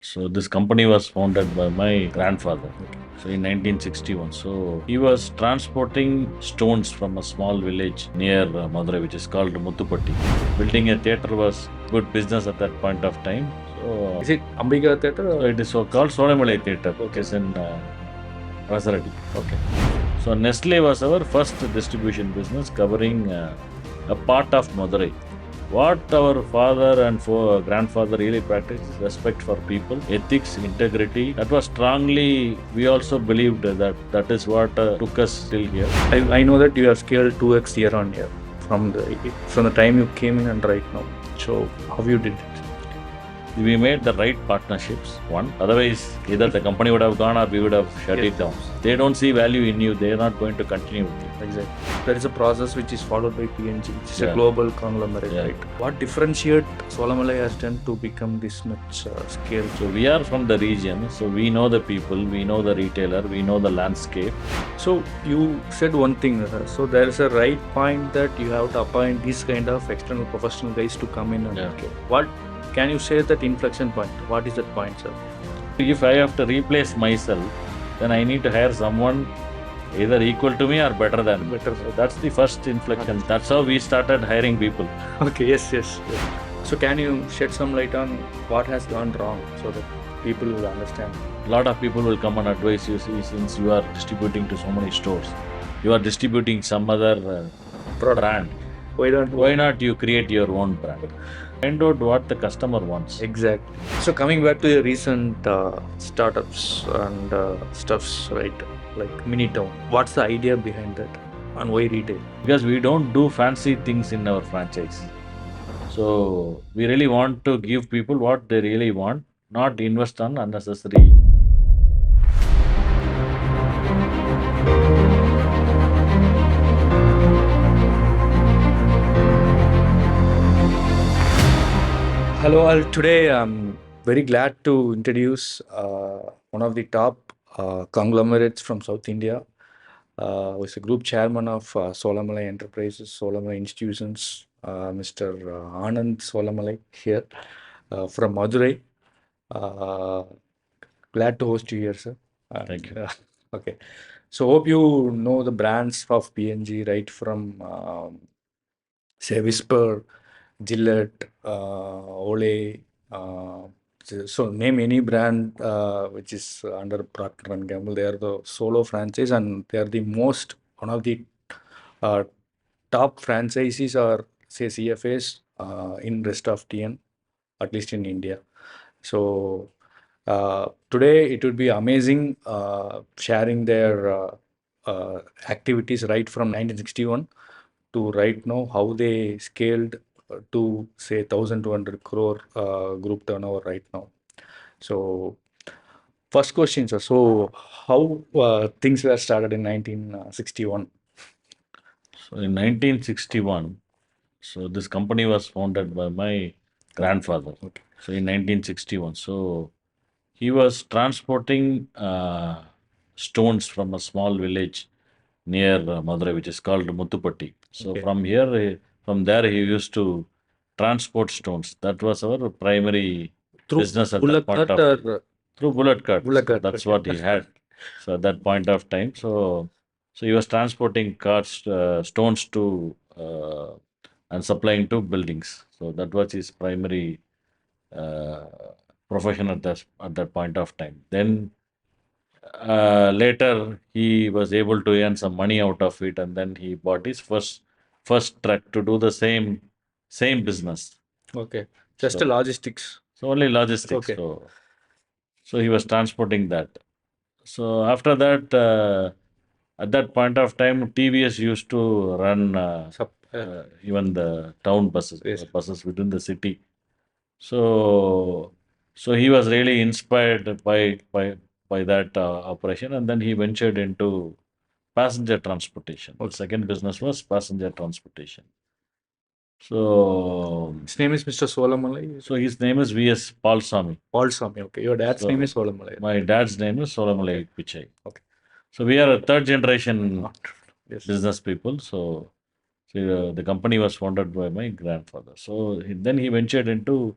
So this company was founded by my grandfather. So in 1961. So he was transporting stones from a small village near Madurai, which is called Muthupatti. Building a theatre was good business at that point of time. So, Is it Ambika Theatre? so it is so called Solamalai Theatre, which Okay. is in Rasaradi. Okay. So Nestle was our first distribution business covering a part of Madurai. What our father and grandfather really practiced is respect for people, ethics, integrity. That was strongly, we also believed that is what took us till here. I know that you have scaled 2x year on year from the time you came in and right now. So how you did it? We made the right partnerships, one. Otherwise, either the company would have gone or we would have shut Yes. it down. They don't see value in you, they are not going to continue with you. Exactly. There is a process which is followed by PNG, which is a Yeah. global conglomerate, Yeah. right? What differentiate Solamalai has done to become this much scale? So we are from the region, so we know the people, we know the retailer, we know the landscape. So you said one thing, so there is a right point that you have to appoint these kind of external professional guys to come in and Yeah. okay. What can you say that inflection point? What is that point, sir? If I have to replace myself, then I need to hire someone either equal to me or better than me. Better. So that's the first inflection. That's how we started hiring people. Okay, yes. So can you shed some light on what has gone wrong so that people will understand? A lot of people will come and advise you, see, since you are distributing to so many stores, you are distributing some other brand. Why not you create your own brand? Find out what the customer wants. Exactly. So coming back to your recent startups and stuffs, right? Like Minitown. What's the idea behind that? And why retail? Because we don't do fancy things in our franchise. So we really want to give people what they really want, not invest on unnecessary. Hello, all. Today I'm very glad to introduce one of the top conglomerates from South India, who is a group chairman of Solamalai Enterprises, Solamalai Institutions, Mr. Anand Solamalai here from Madurai. Uh, Glad to host you here, sir. Thank you. Okay. So hope you know the brands of PNG right from say Whisper, Gillette, Olay. So name any brand which is under Procter and Gamble. They are the solo franchise and they are the most one of the uh, top franchises or say CFAs in rest of TN, at least in India. So today it would be amazing sharing their activities right from 1961 to right now, how they scaled to say 1,200 crore group turnover right now. So first question, sir. So how things were started in 1961? So in 1961, so this company was founded by my grandfather. Okay. So in 1961, so he was transporting stones from a small village near Madurai, which is called Muthupatti. So Okay. from here, from there, he used to transport stones. That was our primary Through business at that bullock point cart of time. or Through bullet cart. bullock So cart? that's Okay. what he had. So at that point of time, so he was transporting carts, stones to and supplying to buildings. So that was his primary uh, profession at that point of time. Then later he was able to earn some money out of it, and then he bought his first truck to do the same business. Okay. Just a So logistics. so only logistics. Okay. So he was transporting that. So after that, at that point of time, TVS used to run even the town buses, Yes. buses within the city. So, so he was really inspired by that operation, and then he ventured into passenger transportation. The Okay. second business was passenger transportation. So, His name is Mr. Solamalai. so his name is V.S. Palsamy. Paul Swami. Okay. Your dad's name is So, Solamalai. my dad's name is Solamalai Pitchai. Okay. So, we are a third generation Yes. business people. So the company was founded by my grandfather. So then he ventured into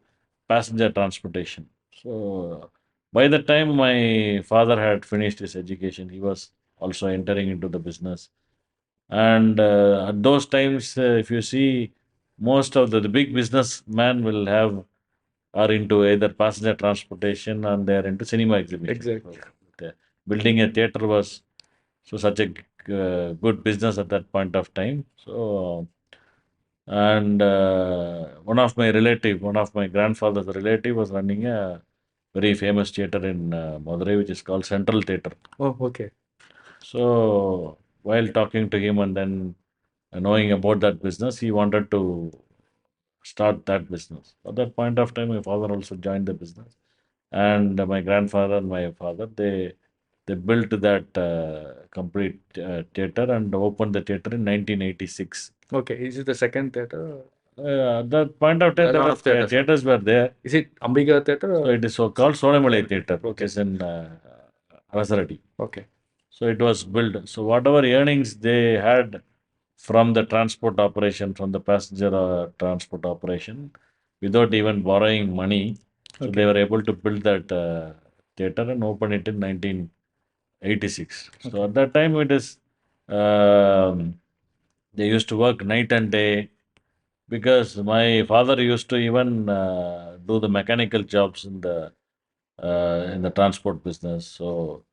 passenger transportation. So by the time my father had finished his education, he was also entering into the business. And at those times, if you see, most of the big businessmen will have are into either passenger transportation and they are into cinema exhibition. Exactly. So building a theater was so such a good business at that point of time. So and one of my grandfather's relative was running a very famous theater in Madurai, which is called Central Theater. Oh, okay. So while talking to him and then knowing about that business, he wanted to start that business. At that point of time, my father also joined the business, and my grandfather and my father they built that complete theater and opened the theater in 1986. Okay. Is it the second theater? At that point of time, A there lot were of theaters. theaters were there. Is it Ambika Theatre? So it is so called Solamalai Theatre, which Okay. is in Avasaradi. Okay. So it was built. So whatever earnings they had from the transport operation, from the passenger transport operation, without even borrowing money, so they Okay. were able to build that theatre and open it in 1986. So Okay. at that time, it is they used to work night and day because my father used to even do the mechanical jobs in the transport business. So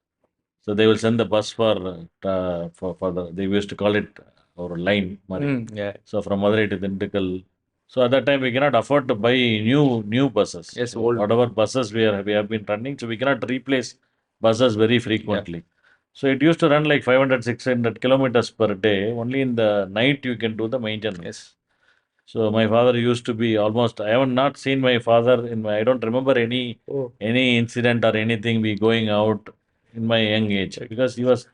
they will send the bus for the they used to call it our line. Yeah. So from Madurai to Dindigul. So at that time we cannot afford to buy new buses. Yes, So old. whatever buses we have been running, so we cannot replace buses very frequently. So it used to run like 500, 600 kilometers per day. Only in the night you can do the maintenance. Yes. So my father used to be almost. I have not seen my father in my. I don't remember Oh. any incident or anything we going out in my young age because he was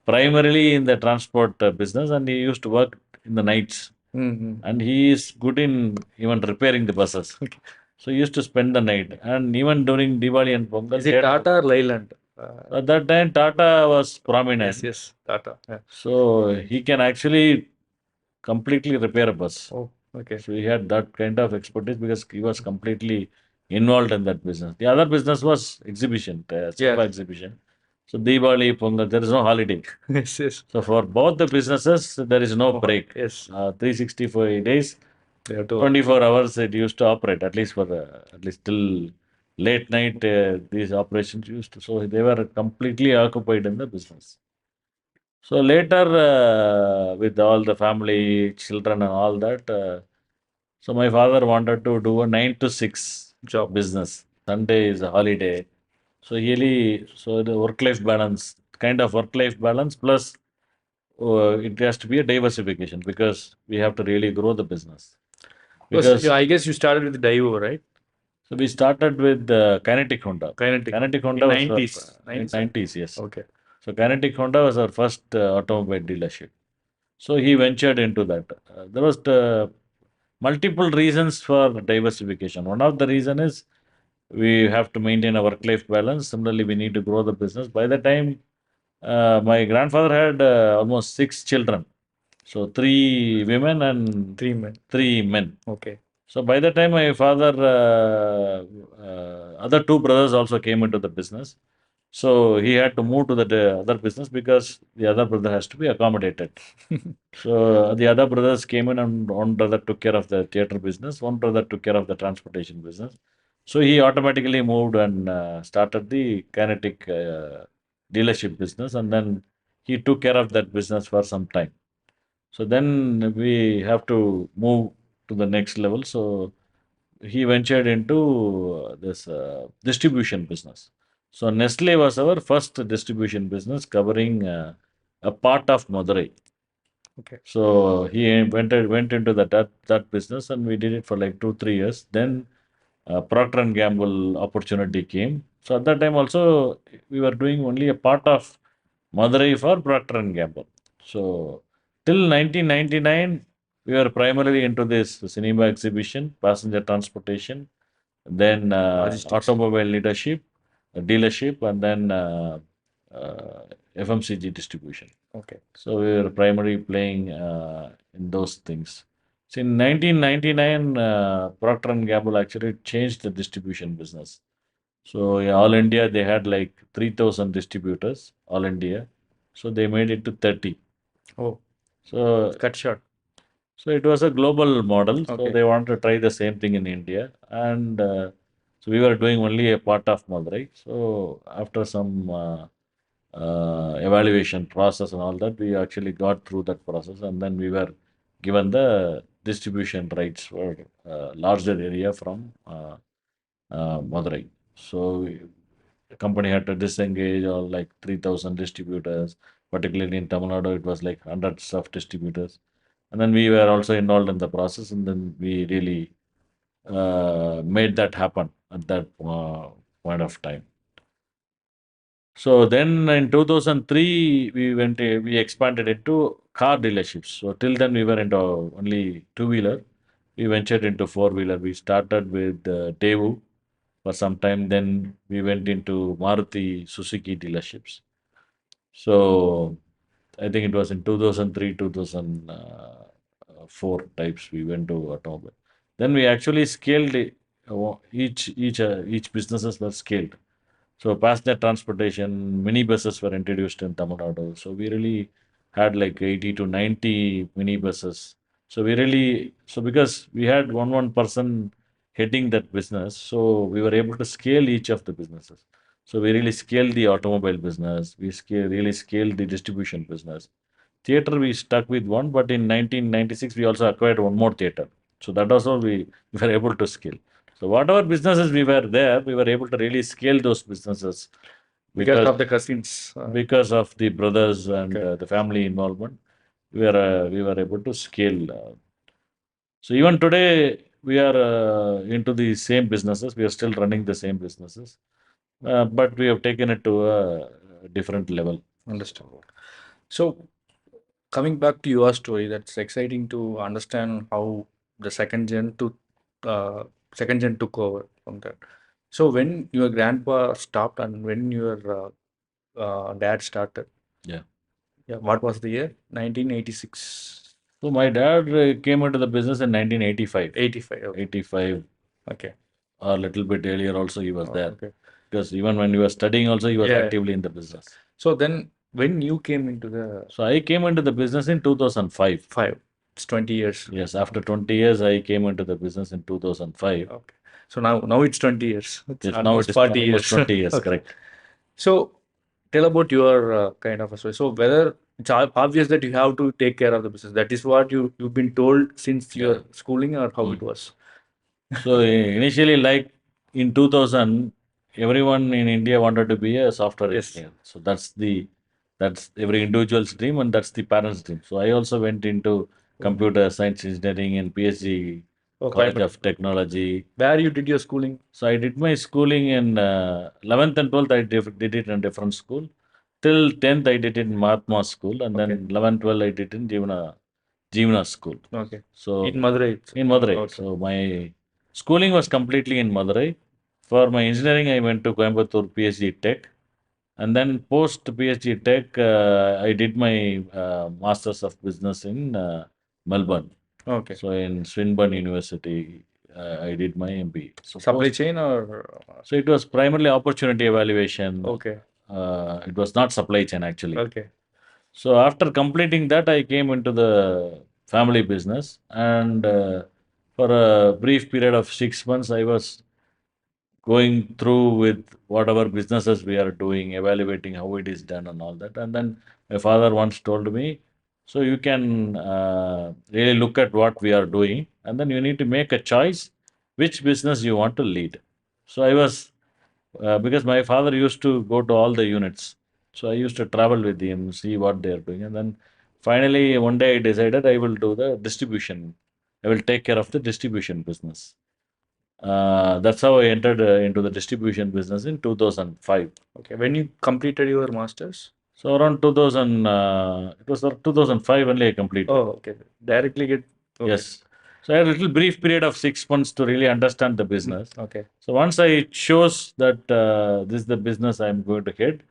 primarily in the transport business and he used to work in the nights Mm-hmm. and he is good in even repairing the buses. Okay. So he used to spend the night and even during Diwali and Pongal. Is it Tata or Leyland? At that time Tata was prominent. Yes, Tata. Yeah. So he can actually completely repair a bus. Oh, okay. So he had that kind of expertise because he was completely involved in that business. The other business was exhibition, cinema exhibition. So Diwali, Pongal, there is no holiday. Yes, yes. So for both the businesses, there is no break. Yes. 365 days, They have to. 24 hours it used to operate, at least for at least till late night, these operations used to. So they were completely occupied in the business. So later, with all the family, children, and all that, so my father wanted to do a 9 to 6 Job. business. Sunday is a holiday. So really, so the work-life balance, kind of work-life balance, plus it has to be a diversification because we have to really grow the business. Because I guess you started with Daiwo, right? so we started with Kinetic Honda. Kinetic. Kinetic Honda In was 90s. in 90s, yes. Okay. So Kinetic Honda was our first automobile dealership. So he ventured into that. There was multiple reasons for diversification. One of the reason is we have to maintain a work-life balance. Similarly, we need to grow the business. By the time my grandfather had almost 6 children, so 3 women and 3 men. 3 men. Okay. So by the time my father, other 2 brothers also came into the business. So he had to move to the other business because the other brother has to be accommodated. So the other brothers came in and one brother took care of the theater business, one brother took care of the transportation business. So he automatically moved and started the kinetic dealership business and then he took care of that business for some time. So then we have to move to the next level. So he ventured into this distribution business. So Nestle was our first distribution business covering a part of Madurai. Okay. So he went into that business, and we did it for like 2 3 years. Then Procter and Gamble opportunity came. So at that time also we were doing only a part of Madurai for Procter and Gamble. So till 1999 we were primarily into this cinema exhibition, passenger transportation, then Logistics. automobile leadership, dealership, and then FMCG distribution. Okay. So we were primarily playing in those things. So in 1999, Procter and Gamble actually changed the distribution business. So in all India, they had like 3,000 distributors, all India. So they made it to 30. Oh, So cut short. So it was a global model. So Okay. they wanted to try the same thing in India, and so we were doing only a part of Madurai. So after some evaluation process and all that, we actually got through that process, and then we were given the distribution rights for larger area from Madurai. So the company had to disengage all like 3,000 distributors, particularly in Tamil Nadu, it was like hundreds of distributors. And then we were also involved in the process, and then we really made that happen at that point of time. So then in 2003, we expanded into car dealerships. So till then we were into only two-wheeler. We ventured into four-wheeler. We started with Daewoo for some time. Then we went into Maruti Suzuki dealerships. So I think it was in 2003, 2004 types we went to automobile. Then we actually scaled it. Each businesses were scaled. So passenger transportation, minibuses were introduced in Tamil Nadu. So we really had like 80 to 90 minibuses. So we really, so because we had one person heading that business, so we were able to scale each of the businesses. So we really scaled the automobile business. Really scaled the distribution business. Theater we stuck with one, but in 1996 we also acquired one more theater. So that also we were able to scale. So whatever businesses we were there, we were able to really scale those businesses Because because of the cousins. because of the brothers and Okay. the family involvement. We were able to scale. So even today we are into the same businesses. We are still running the same businesses, but we have taken it to a different level. Understood. So coming back to your story, that's exciting to understand how the second gen took over from that. So when your grandpa stopped and when your dad started, Yeah. yeah, what was the year? 1986. So my dad came into the business in 1985. 85. Okay. 85 Okay. or a little bit earlier also he was Oh, there. okay. Because even when he was studying also he was Yeah. actively in the business. So then when you came into the So I came into the business in 2005. five, it's 20 years. Yes, after 20 years I came into the business in 2005. Okay. So now it's 20 years. It's Yes, now it almost is 40 almost years. 20 years, Okay. correct. So tell about your kind of a story. So whether it's obvious that you have to take care of the business. That is what you've been told since Yeah. your schooling or how Mm. it was. So initially, like in 2000, everyone in India wanted to be a software Yes. engineer. So that's every individual's dream, and that's the parents' dream. So I also went into computer science engineering and PhD Oh, College Coimbatore. of Technology. Where you did your schooling? So I did my schooling in 11th and 12th. Did it in a different school. Till 10th, I did it in Mahatma School, and Okay. then 11th, 12th, I did in Jeevana School. Okay. So In Madurai. in Madurai. Okay. So my schooling was completely in Madurai. For my engineering, I went to Coimbatore PhD Tech. And then post PhD Tech, I did my Masters of Business in Melbourne. Okay. So in Swinburne University, I did my MBA. So Supply post, chain or so it was primarily opportunity evaluation. okay. It was not supply chain actually. Okay. So after completing that, I came into the family business, and for a brief period of 6 months, I was going through with whatever businesses we are doing, evaluating how it is done and all that. And then my father once told me, so you can really look at what we are doing, and then you need to make a choice which business you want to lead. So I was because my father used to go to all the units. So I used to travel with him, see what they are doing. And then finally, one day I decided I will do the distribution. I will take care of the distribution business. That's how I entered into the distribution business in 2005. Okay. When you completed your masters? So around 2000, it was 2005 only I completed. Oh, okay. Directly get okay. Yes. So I had a little brief period of 6 months to really understand the business. Okay. So once I chose that this is the business I'm going to head,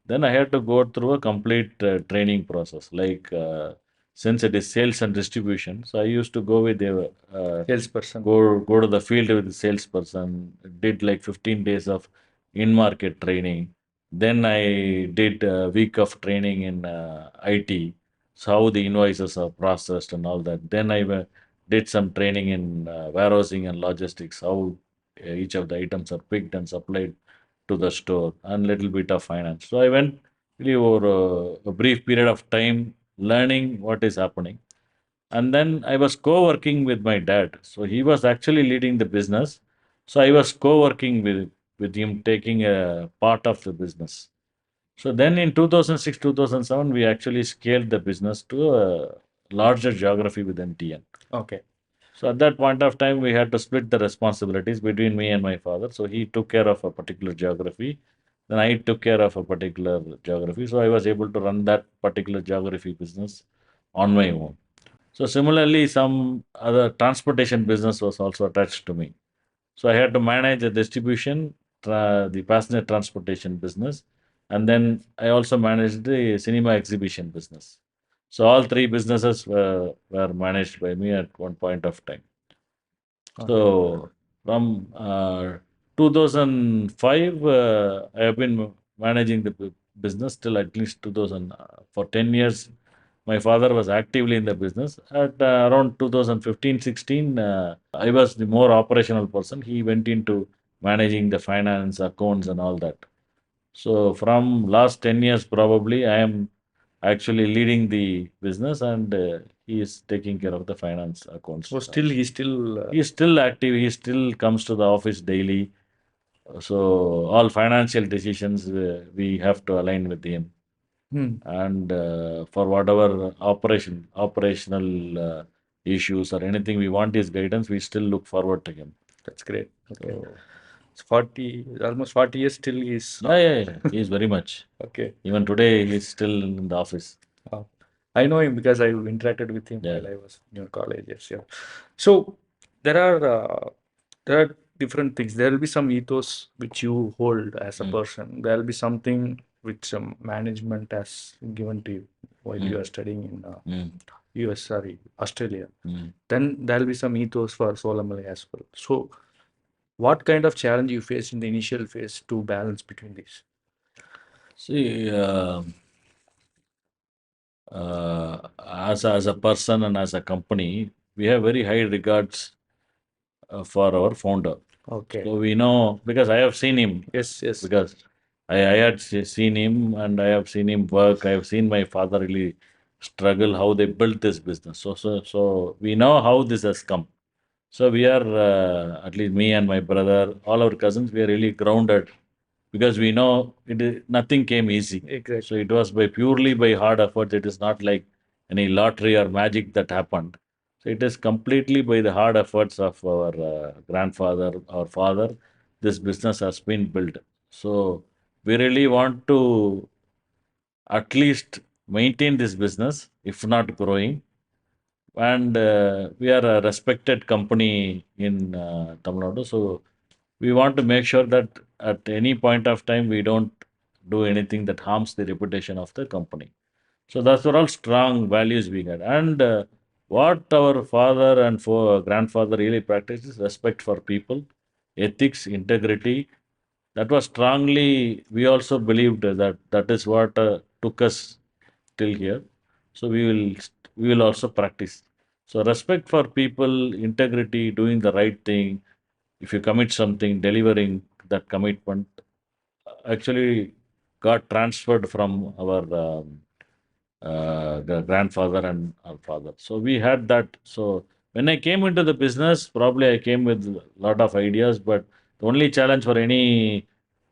then I had to go through a complete training process. Like since it is sales and distribution, so I used to go with a Salesperson. go to the field with the salesperson. Did like 15 days of in-market training. Then I did a week of training in IT, so how the invoices are processed and all that. Then I did some training in warehousing and logistics, how each of the items are picked and supplied to the store, and little bit of finance. So I went really over a brief period of time learning what is happening. And then I was co-working with my dad. So he was actually leading the business. So I was co-working with him, taking a part of the business. So then in 2006, 2007, we actually scaled the business to a larger geography within TN. Okay. So at that point of time, we had to split the responsibilities between me and my father. So he took care of a particular geography. Then I took care of a particular geography. So I was able to run that particular geography business on my own. So similarly, some other transportation business was also attached to me. So I had to manage the distribution, the passenger transportation business, and then I also managed the cinema exhibition business. So all three businesses were managed by me at one point of time. Okay. So from 2005, I have been managing the business till at least 2000. For 10 years, my father was actively in the business. At around 2015, 16, I was the more operational person. He went into managing the finance, accounts, and all that. So from last 10 years, probably, I am actually leading the business, and he is taking care of the finance accounts. So still He is still active. He still comes to the office daily. So all financial decisions we have to align with him. Hmm. And for whatever operational issues or anything we want his guidance, we still look forward to him. That's great. Okay. So It's 40, almost 40 years still is. yeah, he is very much. Okay. Even today, he is still in the office. Uh, I know him because I interacted with him Yeah. while I was in your college. Yes, yeah. So there are there are different things. There will be some ethos which you hold as a Mm. person. There will be something which management has given to you while you are studying in US, sorry, Australia. Then there will be some ethos for Solamalai as well. So what kind of challenge you faced in the initial phase to balance between these? See, as a person and as a company, we have very high regards for our founder. Okay. So we know because I have seen him. Yes, yes. Because I had seen him and I have seen him work. I have seen my father really struggle how they built this business. So we know how this has come. So we are at least me and my brother, all our cousins, we are really grounded because we know nothing came easy. Exactly. So it was by purely by hard effort. It is not like any lottery or magic that happened. So it is completely by the hard efforts of our grandfather, our father. This business has been built. So we really want to at least maintain this business, if not growing. And we are a respected company in Tamil Nadu. So we want to make sure that at any point of time we don't do anything that harms the reputation of the company. So that's what all strong values we got. And what our father and grandfather really practiced is respect for people, ethics, integrity. That was strongly, we also believed that that is what took us till here. So we will also practice. So respect for people, integrity, doing the right thing. If you commit something, delivering that commitment actually got transferred from our grandfather and our father. So we had that. So when I came into the business, probably I came with a lot of ideas, but the only challenge for any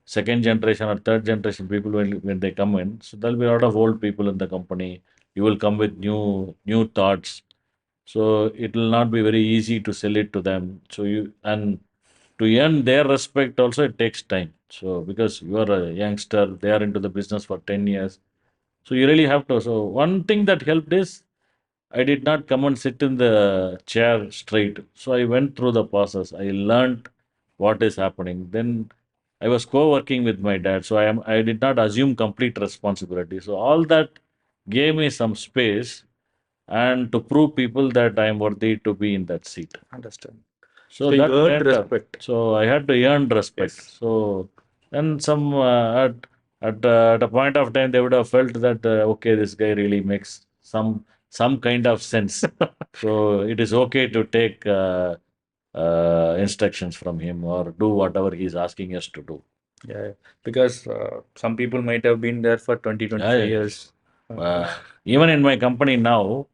second generation or third generation people when they come in, so there'll be a lot of old people in the company. You will come with new thoughts. So it will not be very easy to sell it to them. So you and to earn their respect also it takes time. So because you are a youngster, they are into the business for 10 years. So you really have to. So one thing that helped is I did not come and sit in the chair straight. So I went through the process. I learned what is happening. Then I was co-working with my dad. So I did not assume complete responsibility. So all that gave me some space and to prove people that I am worthy to be in that seat. Understand. So So you that earned kind of, respect. so I had to earn respect. Yes. So And at a point of time, they would have felt that okay, this guy really makes some kind of sense. So it is okay to take instructions from him or do whatever he's asking us to do. Yeah, because some people might have been there for 20, Yeah, 25 yeah. years. Even in my company now,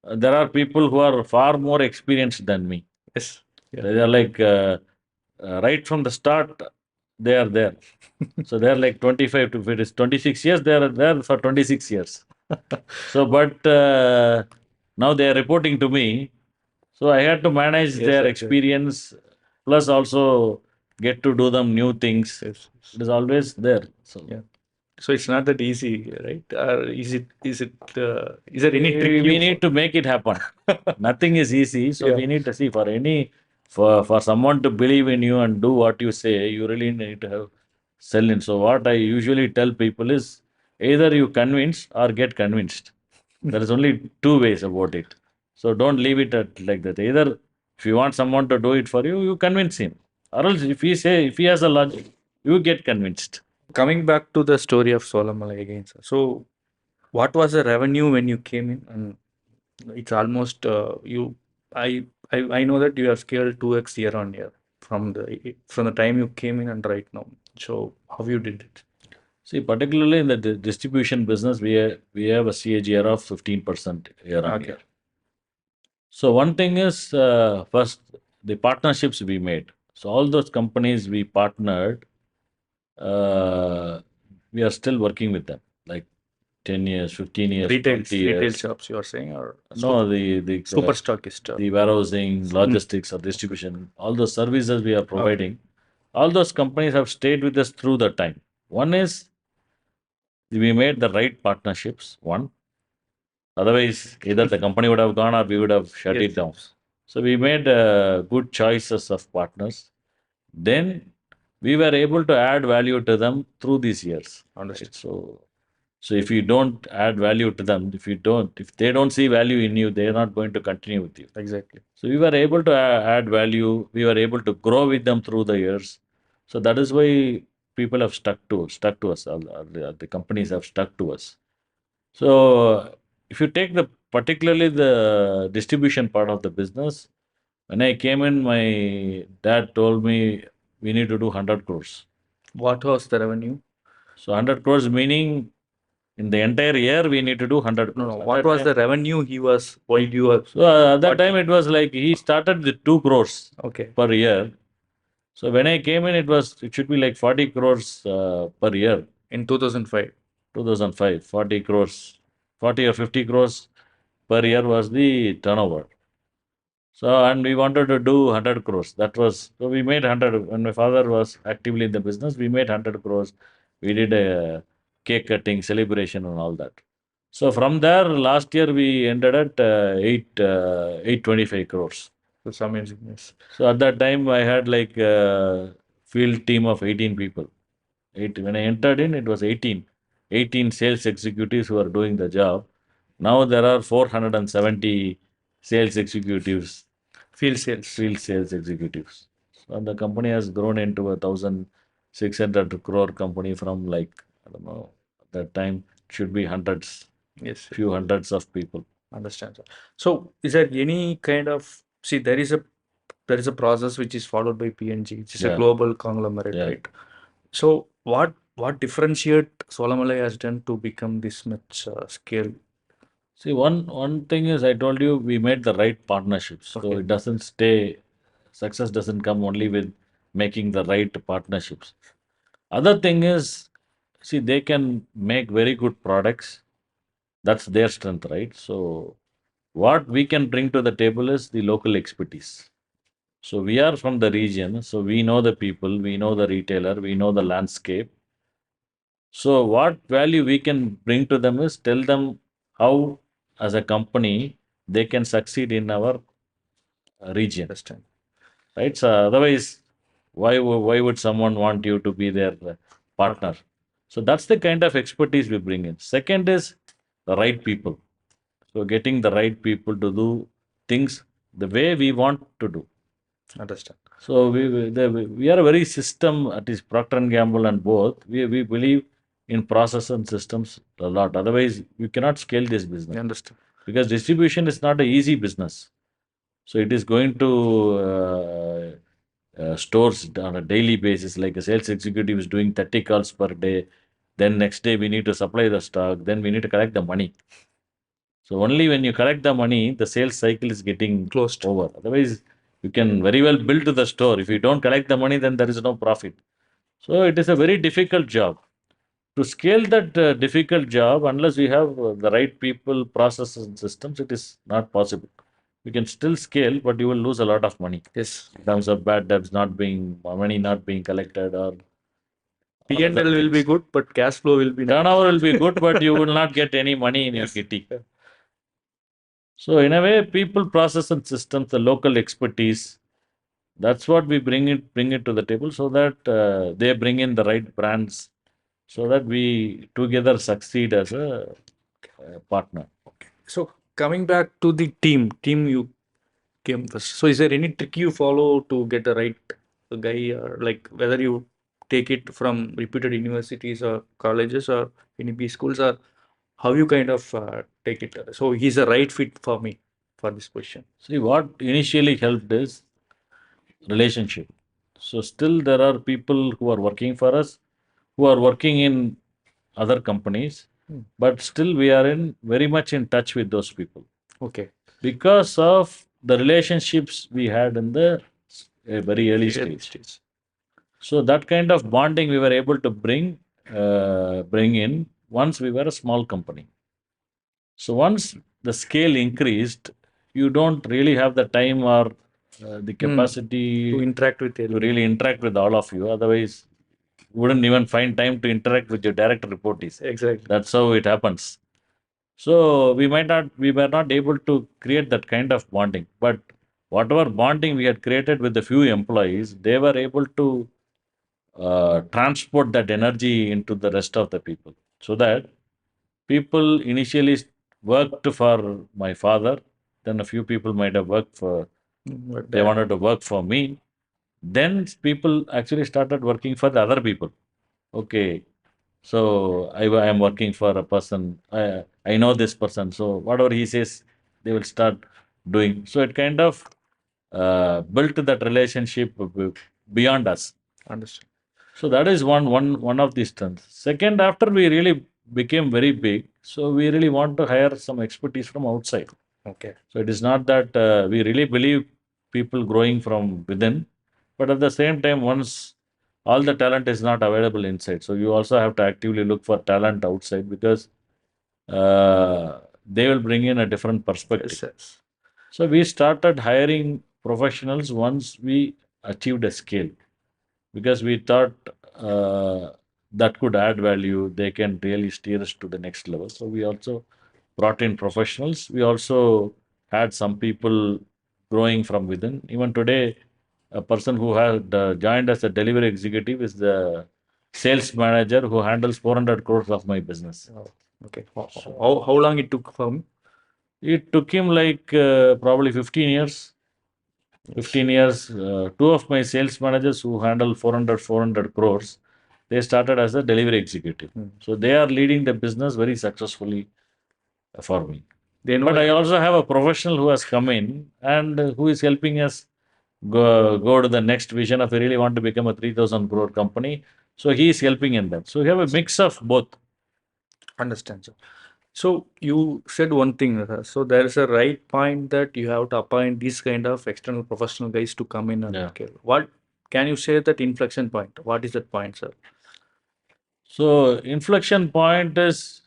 there are people who are far more experienced than me. Yes. Yeah. They are like right from the start, they are there. So they are like 25 to if it is 26 years, they are there for 26 years. So, but now they are reporting to me. So I had to manage Yes, their exactly. experience, plus also get to do them new things. Yes. It is always there. So Yeah. So it's not that easy, right? Or is there any trick we you need to make it happen. Nothing is easy. So Yeah. we need to see for someone to believe in you and do what you say, you really need to have sell in. So what I usually tell people is either you convince or get convinced. There is only two ways about it. So don't leave it at like that. Either if you want someone to do it for you, you convince him. Or else if he has a logic, you get convinced. Coming back to the story of Solamalai again, sir. So what was the revenue when you came in? And it's almost I, I know that you have scaled 2x year on year from the time you came in and right now. So how you did it? See, particularly in the distribution business, we have a CAGR of 15% year on Okay. year. So one thing is first the partnerships we made. So all those companies we partnered, uh, we are still working with them, like 10 years, 15 years, 20 Retail years. shops you are saying, or No, the super stockist? the warehousing, logistics, or distribution, all those services we are providing, all those companies have stayed with us through the time. One is we made the right partnerships. One, otherwise either the company would have gone or we would have shut Yes. it down. So we made good choices of partners. Then we were able to add value to them through these years. Understood. Right? So if you don't add value to them, if they don't see value in you, they are not going to continue with you. Exactly. So we were able to add value. We were able to grow with them through the years. So that is why people have stuck to us. The companies have stuck to us. So if you take particularly the distribution part of the business, when I came in, my dad told me we need to do 100 crores. What was the revenue? So 100 crores meaning in the entire year we need to do 100 No, crores. no. At What that was time, the revenue he was while you were? so at that What? time it was like he started with 2 crores Okay. per year. So when I came in, it should be like 40 crores per year. In 2005. 2005, 40 crores, 40 or 50 crores per year was the turnover. So, and we wanted to do 100 crores. That was, so we made 100. When my father was actively in the business, we made 100 crores. We did a cake cutting celebration and all that. So, from there, last year we ended at 825 crores. That's amazing. Yes. So, at that time, I had like a field team of 18 people. When I entered in, it was 18. 18 sales executives who are doing the job. Now there are 470 sales executives, Field sales. field sales executives. So the company has grown into a 1,600 crore company from like, I don't know, at that time it should be hundreds, Yes. few hundreds of people. Understand, sir. So, is there any kind of see there is a process which is followed by PNG, which is a Yeah. global conglomerate, Yeah. right? So, what differentiate Solamalai has done to become this much scale? See, one thing is I told you we made the right partnerships. So Okay. it doesn't stay, success doesn't come only with making the right partnerships. Other thing is, see, they can make very good products. That's their strength, right? So what we can bring to the table is the local expertise. So we are from the region, so we know the people, we know the retailer, we know the landscape. So what value we can bring to them is tell them how, as a company, they can succeed in our region, Understand. right? So otherwise, why would someone want you to be their partner? So that's the kind of expertise we bring in. Second is the right people. So getting the right people to do things the way we want to do. Understand. So we are a very system, at least Procter and Gamble and both. We believe in process and systems a lot. Otherwise, you cannot scale this business Understand. because distribution is not an easy business. So it is going to stores on a daily basis. Like a sales executive is doing 30 calls per day. Then next day we need to supply the stock. Then we need to collect the money. So only when you collect the money, the sales cycle is getting Closed. over. Otherwise, you can very well build the store. If you don't collect the money, then there is no profit. So it is a very difficult job. To scale that difficult job, unless we have the right people, processes, and systems, it is not possible. We can still scale, but you will lose a lot of money Yes. in terms of bad debts not being, money not being collected, or P&L other will be things. good, but cash flow will be Turnover will be good, but you will not get any money in your yes. kitty. So in a way, people, process, and systems, the local expertise, that's what we bring it to the table, so that they bring in the right brands, so that we together succeed as a partner. So coming back to the team you came first. So is there any trick you follow to get the right guy, or like whether you take it from reputed universities or colleges or any B schools, or how you kind of take it? So he's a right fit for me for this question. See, what initially helped is relationship. So still there are people who are working for us, who are working in other companies, Hmm. but still we are in very much in touch with those people Okay. because of the relationships we had in the very early stage. So that kind of bonding we were able to bring in once we were a small company. So once the scale increased, you don't really have the time or the To capacity interact with to everyone. really interact with all of you. Otherwise, you wouldn't even find time to interact with your direct reportees. Exactly. That's how it happens. So we were not able to create that kind of bonding. But whatever bonding we had created with the few employees, they were able to transport that energy into the rest of the people. So that people initially worked for my father, then a few people might have worked for, they wanted to work for me. Then people actually started working for the other people. Okay, so I am working for a person. I know this person. So whatever he says, they will start doing. So it kind of built that relationship beyond us. Understand. So that is one of the strengths. Second, after we really became very big, so we really want to hire some expertise from outside. Okay. So it is not that we really believe people growing from within, but at the same time, once all the talent is not available inside, so you also have to actively look for talent outside because they will bring in a different perspective. Yes. So we started hiring professionals once we achieved a scale because we thought that could add value. They can really steer us to the next level. So we also brought in professionals. We also had some people growing from within. Even today, a person who had joined as a delivery executive is the sales manager who handles 400 crores of my business. Oh, okay. How long it took for me? It took him like probably 15 years. 15 years. Two of my sales managers who handle 400 crores, they started as a delivery executive. So they are leading the business very successfully for me. But I also have a professional who has come in and who is helping us go to the next vision of we really want to become a 3,000 crore company. So he is helping in that. So we have a mix of both. Understand, sir. So you said one thing, so there is a right point that you have to appoint these kind of external professional guys to come in and Yeah. scale. What can you say that inflection point? What is that point, sir? So inflection point is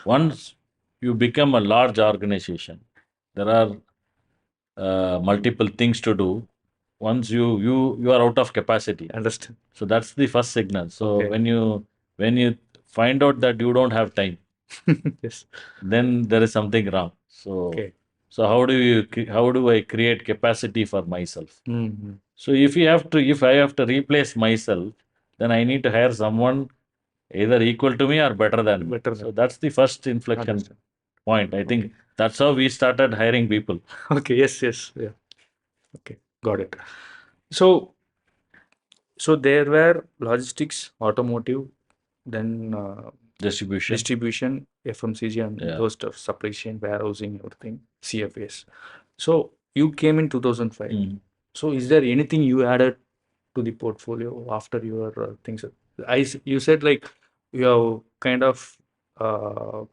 once you become a large organization, there are multiple things to do. Once you are out of capacity, Understand. so that's the first signal. So Okay. when you find out that you don't have time, Yes. then there is something wrong. So Okay. so how do I create capacity for myself? Mhm. So if I have to replace myself, then I need to hire someone either equal to me or better than me. Better So than. that's the first inflection Understand. point. I think Okay. that's how we started hiring people. Okay. Yes. Yes. Yeah. Okay. Got it. So, so there were logistics, automotive, then Distribution. distribution, FMCG, and Yeah. those stuff, supply chain, warehousing, everything, CFAs. So you came in 2005. Mm. So is there anything you added to the portfolio after your things? You said like you have kind of uh,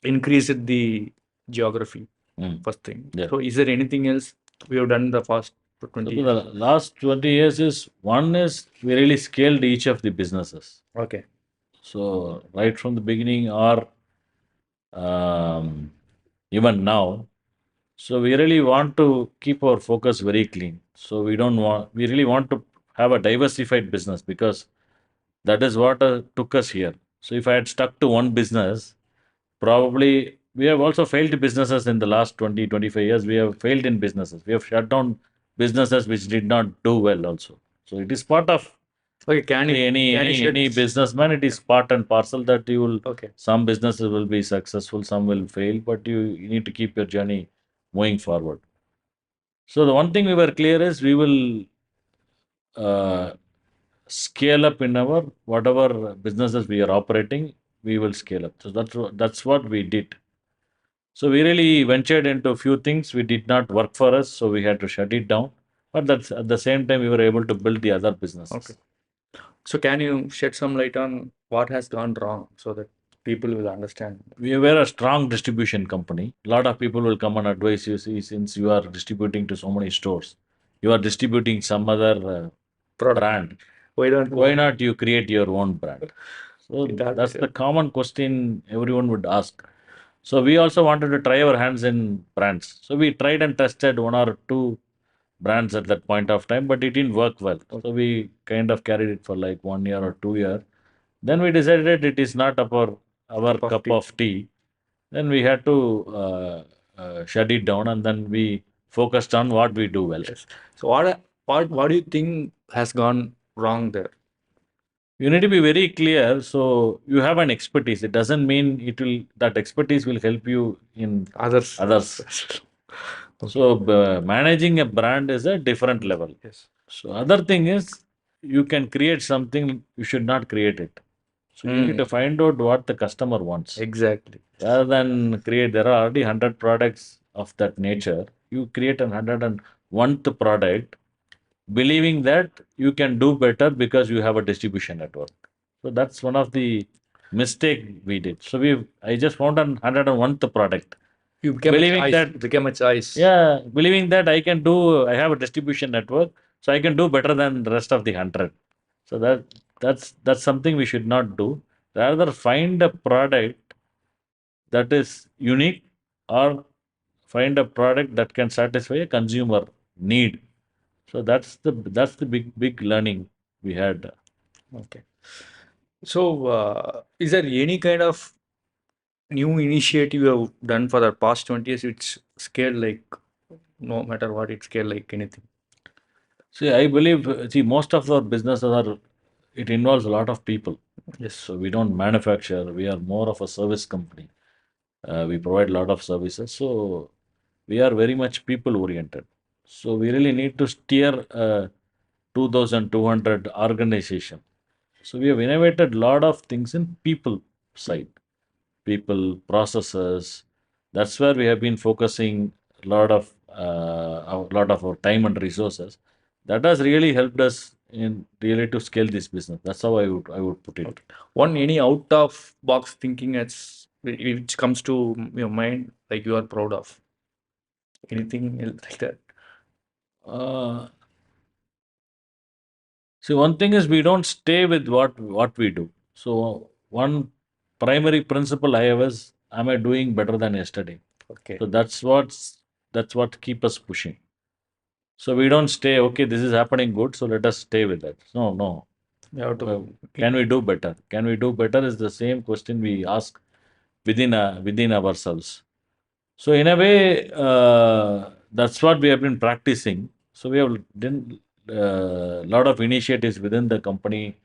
increased the geography, Mm. first thing. Yeah. So is there anything else we have done the past So 20 for the years? last 20 years is one is we really scaled each of the businesses. Okay. So right from the beginning or um, even now, so we really want to keep our focus very clean. So we really want to have a diversified business because that is what took us here. So if I had stuck to one business, probably we have also failed businesses in the last 20, 25 years. We have failed in businesses. We have shut down businesses which did not do well also. So it is part of Okay, any shed? businessman. It is part and parcel that you will, Okay. some businesses will be successful, some will fail, but you need to keep your journey moving forward. So the one thing we were clear is we will uh, scale up in our whatever businesses we are operating, we will scale up. So that's what we did. So we really ventured into a few things we did not work for us, so we had to shut it down. But that's at the same time we were able to build the other Okay. businesses. So can you shed some light on what has gone wrong so that people will understand? We were a strong distribution company. A lot of people will come and advise you, see, since you are distributing to so many stores, you are distributing some other Product. brand. Why don't Why not you create your own brand? So it has that's the common question everyone would ask. So we also wanted to try our hands in brands. So we tried and tested one or two brands at that point of time, but it didn't work well. So we kind of carried it for like 1 year or 2 year. Then we decided it is not our of cup tea. of tea. Then we had to shut it down, and then we focused on what we do well. Yes. So what do you think has gone wrong there? You need to be very clear. So you have an expertise. It doesn't mean it will that expertise will help you in Others. others. Okay. So managing a brand is a different level. Yes. So other thing is you can create something, you should not create it. So you need to find out what the customer wants. Exactly. Rather than create, there are already 100 products of that nature. You create an 101th product, believing that you can do better because you have a distribution network. So that's one of the mistake we did. So I just found an 101th product, You became believing a choice. that Became a choice. yeah, believing that I have a distribution network, so I can do better than the rest of the 100. So that's something we should not do. Rather, find a product that is unique or find a product that can satisfy a consumer need. So that's the big learning we had. Okay. So is there any kind of new initiative you have done for the past 20 years which scaled like no matter what it scaled like anything? See, I believe most of our businesses are it involves a lot of people. Yes. So we don't manufacture. We are more of a service company. We provide a lot of services. So we are very much people oriented. So we really need to steer a 2,200 organization. So we have innovated a lot of things in people side, people, processes. That's where we have been focusing a lot of our time and resources. That has really helped us in really to scale this business. That's how I would put it. Okay. One any out of box thinking that's which comes to your mind like you are proud of? Anything like that? Uh, See, one thing is we don't stay with what we do. So one primary principle I have is, am I doing better than yesterday? Okay. So that's what keep us pushing. So we don't stay, okay, this is happening good, so let us stay with that. No, no. You have to Can we do better? Can we do better is the same question we ask within ourselves. So in a way, that's what we have been practicing. So we have done a lot of initiatives within the company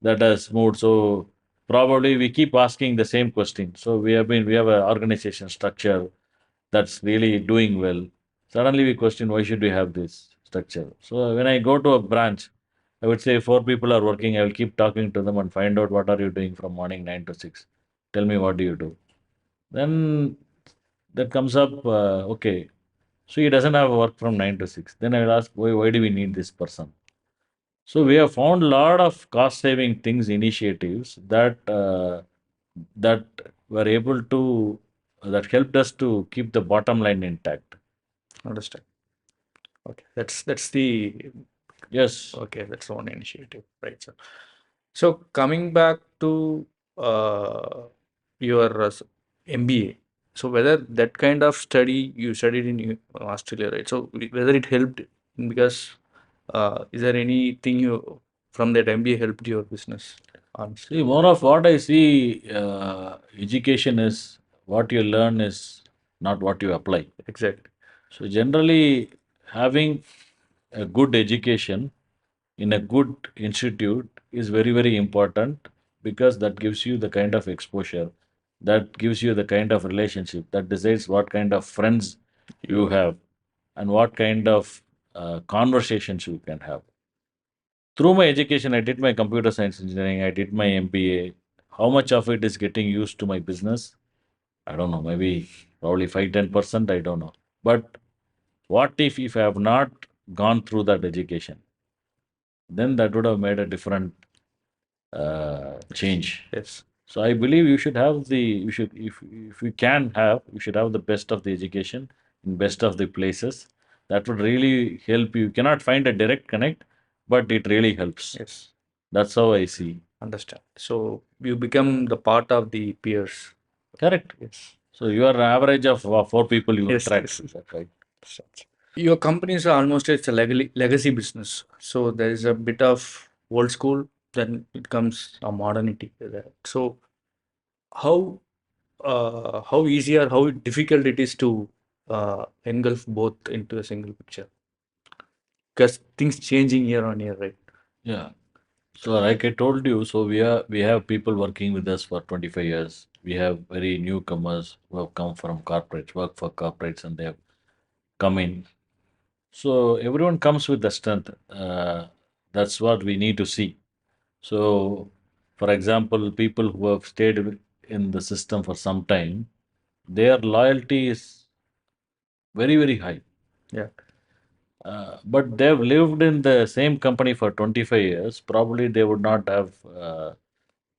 that has moved. So probably we keep asking the same question. So we have an organization structure that's really doing well. Suddenly we question why should we have this? structure. So when I go to a branch, I would say 4 people are working. I will keep talking to them and find out what are you doing from morning 9 to 6. Tell me what do you do. Then that comes up. Okay, so he doesn't have work from 9 to 6. Then I will ask, why do we need this person? So we have found a lot of cost saving things initiatives that were able to that helped us to keep the bottom line intact. Understand. Okay, that's the Yes. okay. That's one initiative, right, sir? So coming back to uh, your MBA, so whether that kind of study you studied in Australia, right? So whether it helped, because is there anything you from that MBA helped your business? See, more of what I see, education is what you learn is not what you apply. Exactly. So generally, having a good education in a good institute is very, very important because that gives you the kind of exposure, that gives you the kind of relationship, that decides what kind of friends you have and what kind of conversations you can have. Through my education, I did my computer science engineering, I did my MBA. How much of it is getting used to my business? I don't know, maybe probably 5-10%, I don't know. But what if I have not gone through that education? Then that would have made a different change. Yes. So I believe you should, if you can have, you should have the best of the education in best of the places. That would really help you. You cannot find a direct connect, but it really helps. Yes. That's how I see. Understand. So you become the part of the peers. Correct. Yes. So you are average of 4 people you Yes. attract. Yes. Is that right? Such. Your company is almost it's a legacy business. So there is a bit of old school, then it comes a modernity there. So how how easy or how difficult it is to engulf both into a single picture? Because things changing year on year, right? Yeah. So like I told you, so we have people working with us for 25 years. We have very newcomers who have come from corporates, work for corporates, and they have come in. So everyone comes with the strength. That's what we need to see. So, for example, people who have stayed in the system for some time, their loyalty is very, very high. Yeah. But they've lived in the same company for 25 years. Probably they would not have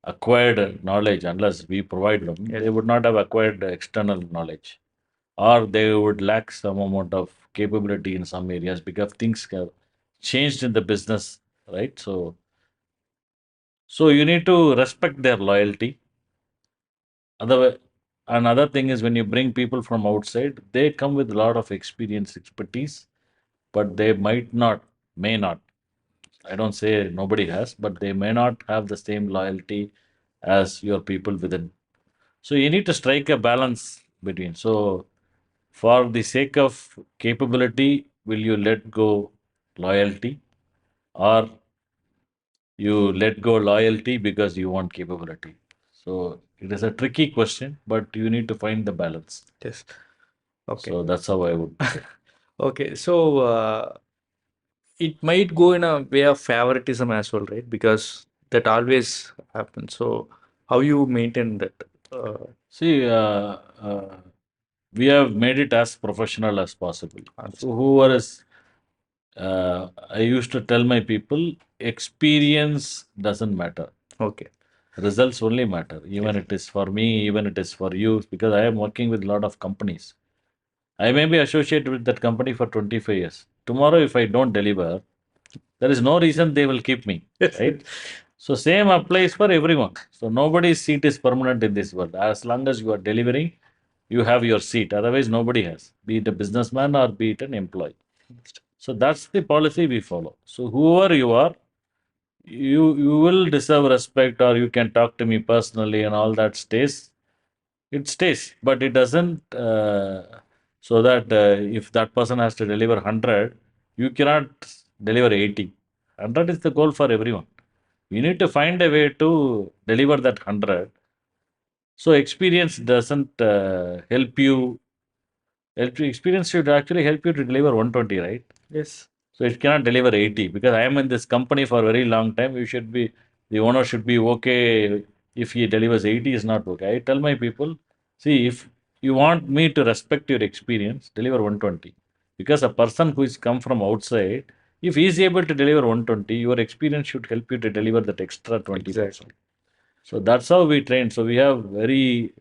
acquired knowledge unless we provide them. Yes. They would not have acquired external knowledge, or they would lack some amount of capability in some areas because things have changed in the business, right? So you need to respect their loyalty. Other Another thing is when you bring people from outside, they come with a lot of experience, expertise, but they may not. I don't say nobody has, but they may not have the same loyalty as your people within. So you need to strike a balance between. So for the sake of capability, will you let go loyalty, or you let go loyalty because you want capability? So it is a tricky question, but you need to find the balance. Yes. Okay. So that's how I would say. Okay. So it might go in a way of favoritism as well, right? Because that always happens. So how you maintain that? See, we have made it as professional as possible. So Understand. whoever is, I used to tell my people, experience doesn't matter. Okay. Results only matter. Even Yes. it is for me, even it is for you, because I am working with a lot of companies. I may be associated with that company for 25 years. Tomorrow, if I don't deliver, there is no reason they will keep me, right? So same applies for everyone. So nobody's seat is permanent in this world. As long as you are delivering, you have your seat. Otherwise, nobody has, be it a businessman or be it an employee. So that's the policy we follow. So whoever you are, you will deserve respect, or you can talk to me personally, and all that stays. It stays, but it doesn't. So that if that person has to deliver 100, you cannot deliver 80. 100 is the goal for everyone. You need to find a way to deliver that 100. So experience doesn't help you. Experience should actually help you to deliver 120, right? Yes. So it cannot deliver 80 because I am in this company for a very long time. The owner should be okay if he delivers 80 is not okay. I tell my people, see, if you want me to respect your experience, deliver 120. Because a person who is come from outside, if he is able to deliver 120, your experience should help you to deliver that extra 20%. Exactly. So that's how we train. So we have very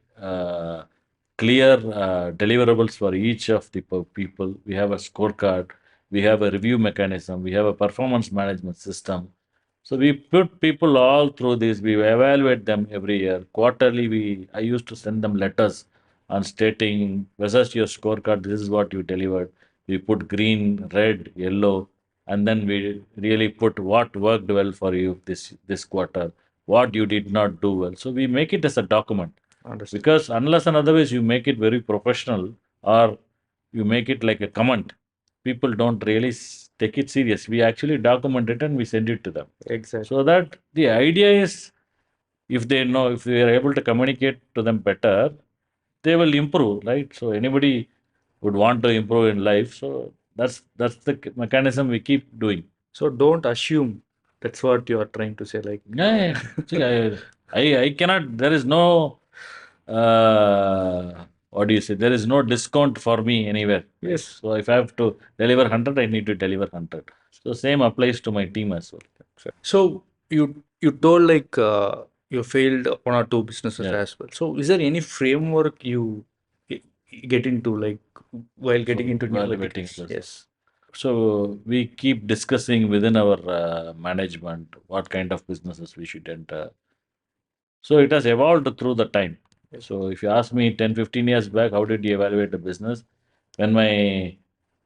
clear deliverables for each of the people. We have a scorecard, we have a review mechanism, we have a performance management system. So we put people all through this. We evaluate them every year. Quarterly, I used to send them letters on stating, versus your scorecard, this is what you delivered. We put green, red, yellow, and then we really put what worked well for you this quarter, what you did not do well. So we make it as a document. Understood. Because unless and otherwise you make it very professional or you make it like a comment, people don't really take it serious. We actually document it and we send it to them. Exactly. So that the idea is, if they know, if we are able to communicate to them better, they will improve, right? So anybody would want to improve in life. So that's the mechanism we keep doing. So don't assume. That's what you are trying to say. Like, Yeah. See, I cannot. There is no. What do you say? There is no discount for me anywhere. Right? yes. So if I have to deliver 100, I need to deliver 100. So same applies to my team as well. So you told like you failed one or two businesses Yeah. as well. So is there any framework you get into like while getting into new evaluating verticals? this. Yes. So we keep discussing within our management what kind of businesses we should enter. So it has evolved through the time. So if you ask me 10, 15 years back, how did you evaluate a business? When my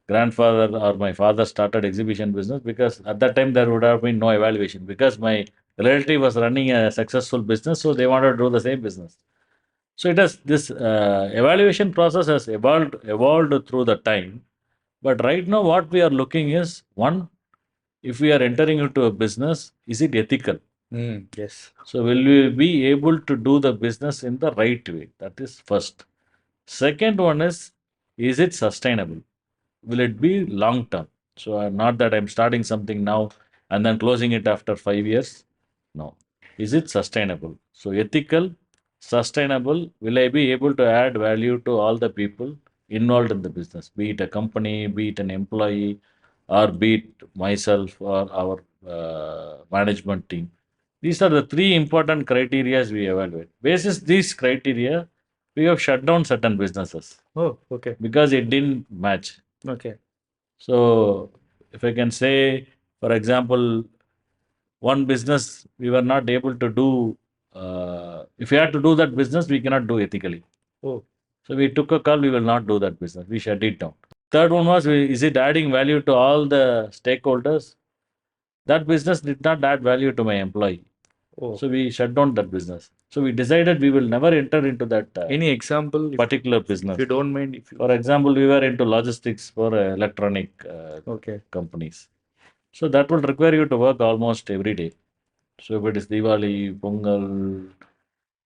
grandfather or my father started exhibition business, because at that time there would have been no evaluation because my relative was running a successful business, so they wanted to do the same business. So it has this evaluation process has evolved through the time. But right now, what we are looking is one, if we are entering into a business, is it ethical? Yes. So will we be able to do the business in the right way? That is first. Second one is it sustainable? Will it be long term? So not that I'm starting something now and then closing it after 5 years. No. Is it sustainable? So ethical, sustainable. Will I be able to add value to all the people involved in the business, be it a company, be it an employee, or be it myself or our management team? These are the three important criteria we evaluate. Basis these criteria, we have shut down certain businesses. Oh, okay. Because it didn't match. Okay. So, if I can say, for example, one business we were not able to do, if we had to do that business, we cannot do ethically. Oh. So, we took a call, we will not do that business. We shut it down. Third one was, is it adding value to all the stakeholders? That business did not add value to my employee. Oh. So, we shut down that business. So, we decided we will never enter into that Any example? particular business. If you don't mind, if you. For example, we were into logistics for electronic Okay. companies. So that will require you to work almost every day. So if it is Diwali, Pongal,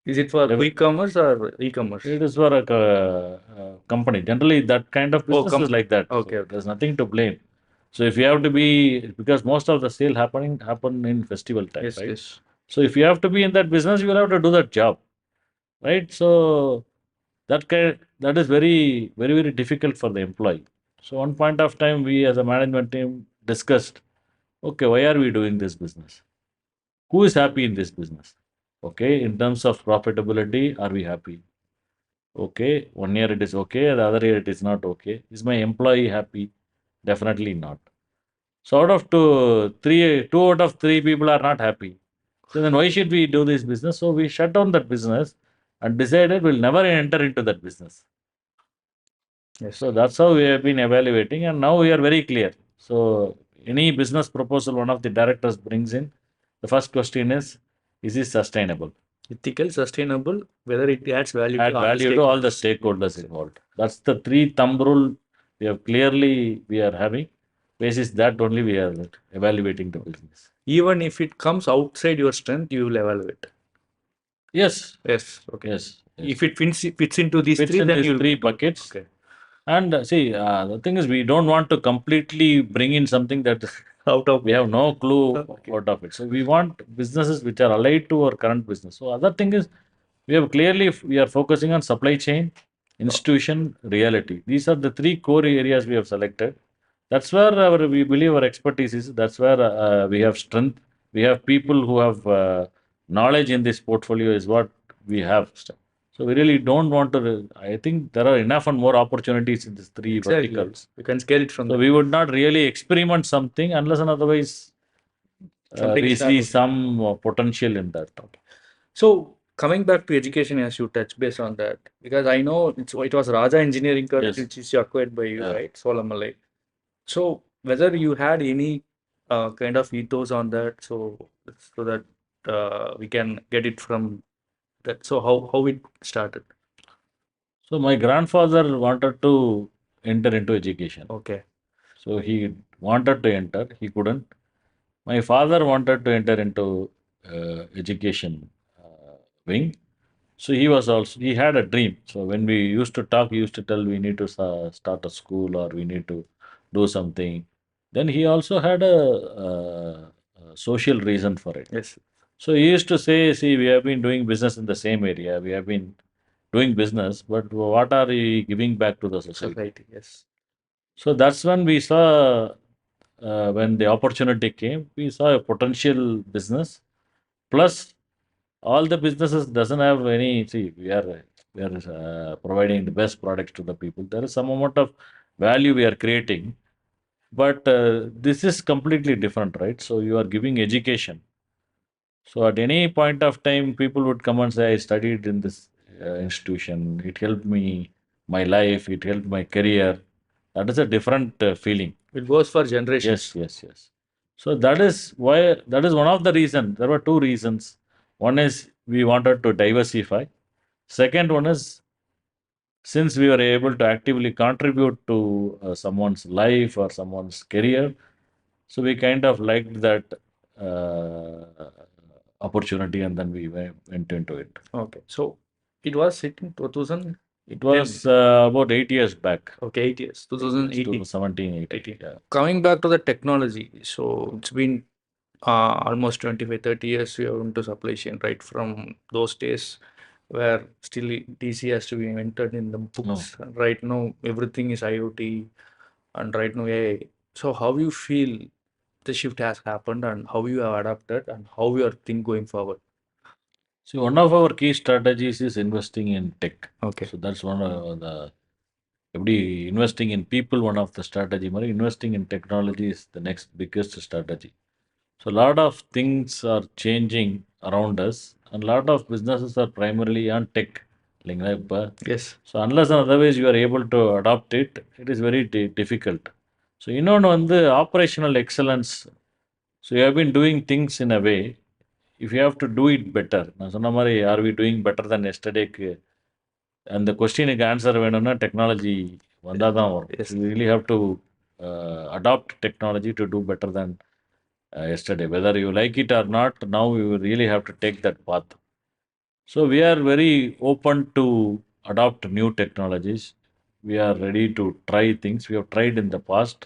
Is it for quick commerce or e-commerce? it is for a company. Generally, that kind of business is like that. Okay, So okay. there's nothing to blame. So if you have to be, because most of the sale happen in festival time, Yes, right? yes. So if you have to be in that business, you will have to do that job, right? So that is very difficult for the employee. So one point of time, we as a management team discussed, okay, why are we doing this business? Who is happy in this business? Okay, in terms of profitability, are we happy? Okay, 1 year it is okay, the other year it is not okay. Is my employee happy? Definitely not. So out of two out of three people are not happy. So then why should we do this business? So we shut down that business and decided we'll never enter into that business. Yes. So that's how we have been evaluating, and now we are very clear. So any business proposal one of the directors brings in, the first question is it sustainable? Ethical, sustainable, whether it adds value Add to value to all the stakeholders. stakeholders involved. That's the three thumb rule we are having. Basis that only we are evaluating the business. Even if it comes outside your strength, you will evaluate. Yes. Yes. Okay. Yes. If it fits into these Fits three, in then these you'll three do. buckets. Okay. And see, the thing is, we don't want to completely bring in something that Out of we have no clue okay. out of it. So we want businesses which are allied to our current business. So other thing is, we are focusing on supply chain, institution, reality. These are the three core areas we have selected. That's where we believe our expertise is. That's where we have strength. We have people who have knowledge in this portfolio is what we have. So we really don't want to. I think there are enough and more opportunities in these three Exactly. verticals. You can scale it from So there. we would not really experiment something unless and otherwise Something we start see with. some potential in that. Okay. So coming back to education, as you touch base on that, because I know it was Raja Engineering College Yes. which is acquired by you, Yeah. right? Solamalai. So whether you had any kind of ethos on that, so that we can get it from that. So how it started? So my grandfather wanted to enter into education. Okay. So he wanted to enter, he couldn't. My father wanted to enter into education wing. So he had a dream. So when we used to talk, he used to tell we need to start a school or we need to do something. Then he also had a social reason for it. Yes. So he used to say, see, we have been doing business in the same area. We have been doing business, but what are we giving back to the society? Society. Yes. So that's when we saw, when the opportunity came, we saw a potential business. Plus, all the businesses doesn't have any. See, we are providing the best products to the people. There is some amount of value we are creating, but this is completely different, right? So you are giving education. So at any point of time, people would come and say, I studied in this institution. It helped me, my life, it helped my career. That is a different feeling. It goes for generations. Yes, yes, yes. So that is why, that is one of the reasons. There were two reasons. One is we wanted to diversify. Second one is since we were able to actively contribute to someone's life or someone's career, so we kind of liked that opportunity and then we went into it. Okay. So it was hit in 2000. It was about 8 years back. Okay, 8 years. 2018. 17, 18. 18. Yeah. Coming back to the technology, so it's been almost 25-30 years we are into supply chain, right? From those days where still DC has to be entered in the books. Right now, everything is IoT, and right now AI. So how you feel the shift has happened, and how you have adapted, and how you are think going forward? See, one of our key strategies is investing in tech. Okay. So that's one of the investing in people, one of the strategy. Mari, investing in technology is the next biggest strategy. So a lot of things are changing around us, and a lot of businesses are primarily on tech. இல்லைங்களா இப்ப? Yes. So unless and otherwise you are able to adopt it, it is very difficult. So இன்னொன்று வந்து operational excellence. So you have been doing things in a way, if you have to do it better. நான் சொன்ன மாதிரி are we doing better than yesterdayக்கு அந்த கொஸ்டினுக்கு answer வேணும்னா technology வந்தால் தான் வரும். Yes. You really have to adopt technology to do better than yesterday. Whether you like it or not, now you really have to take that path. So we are very open to adopt new technologies. We are ready to try things. We have tried in the past.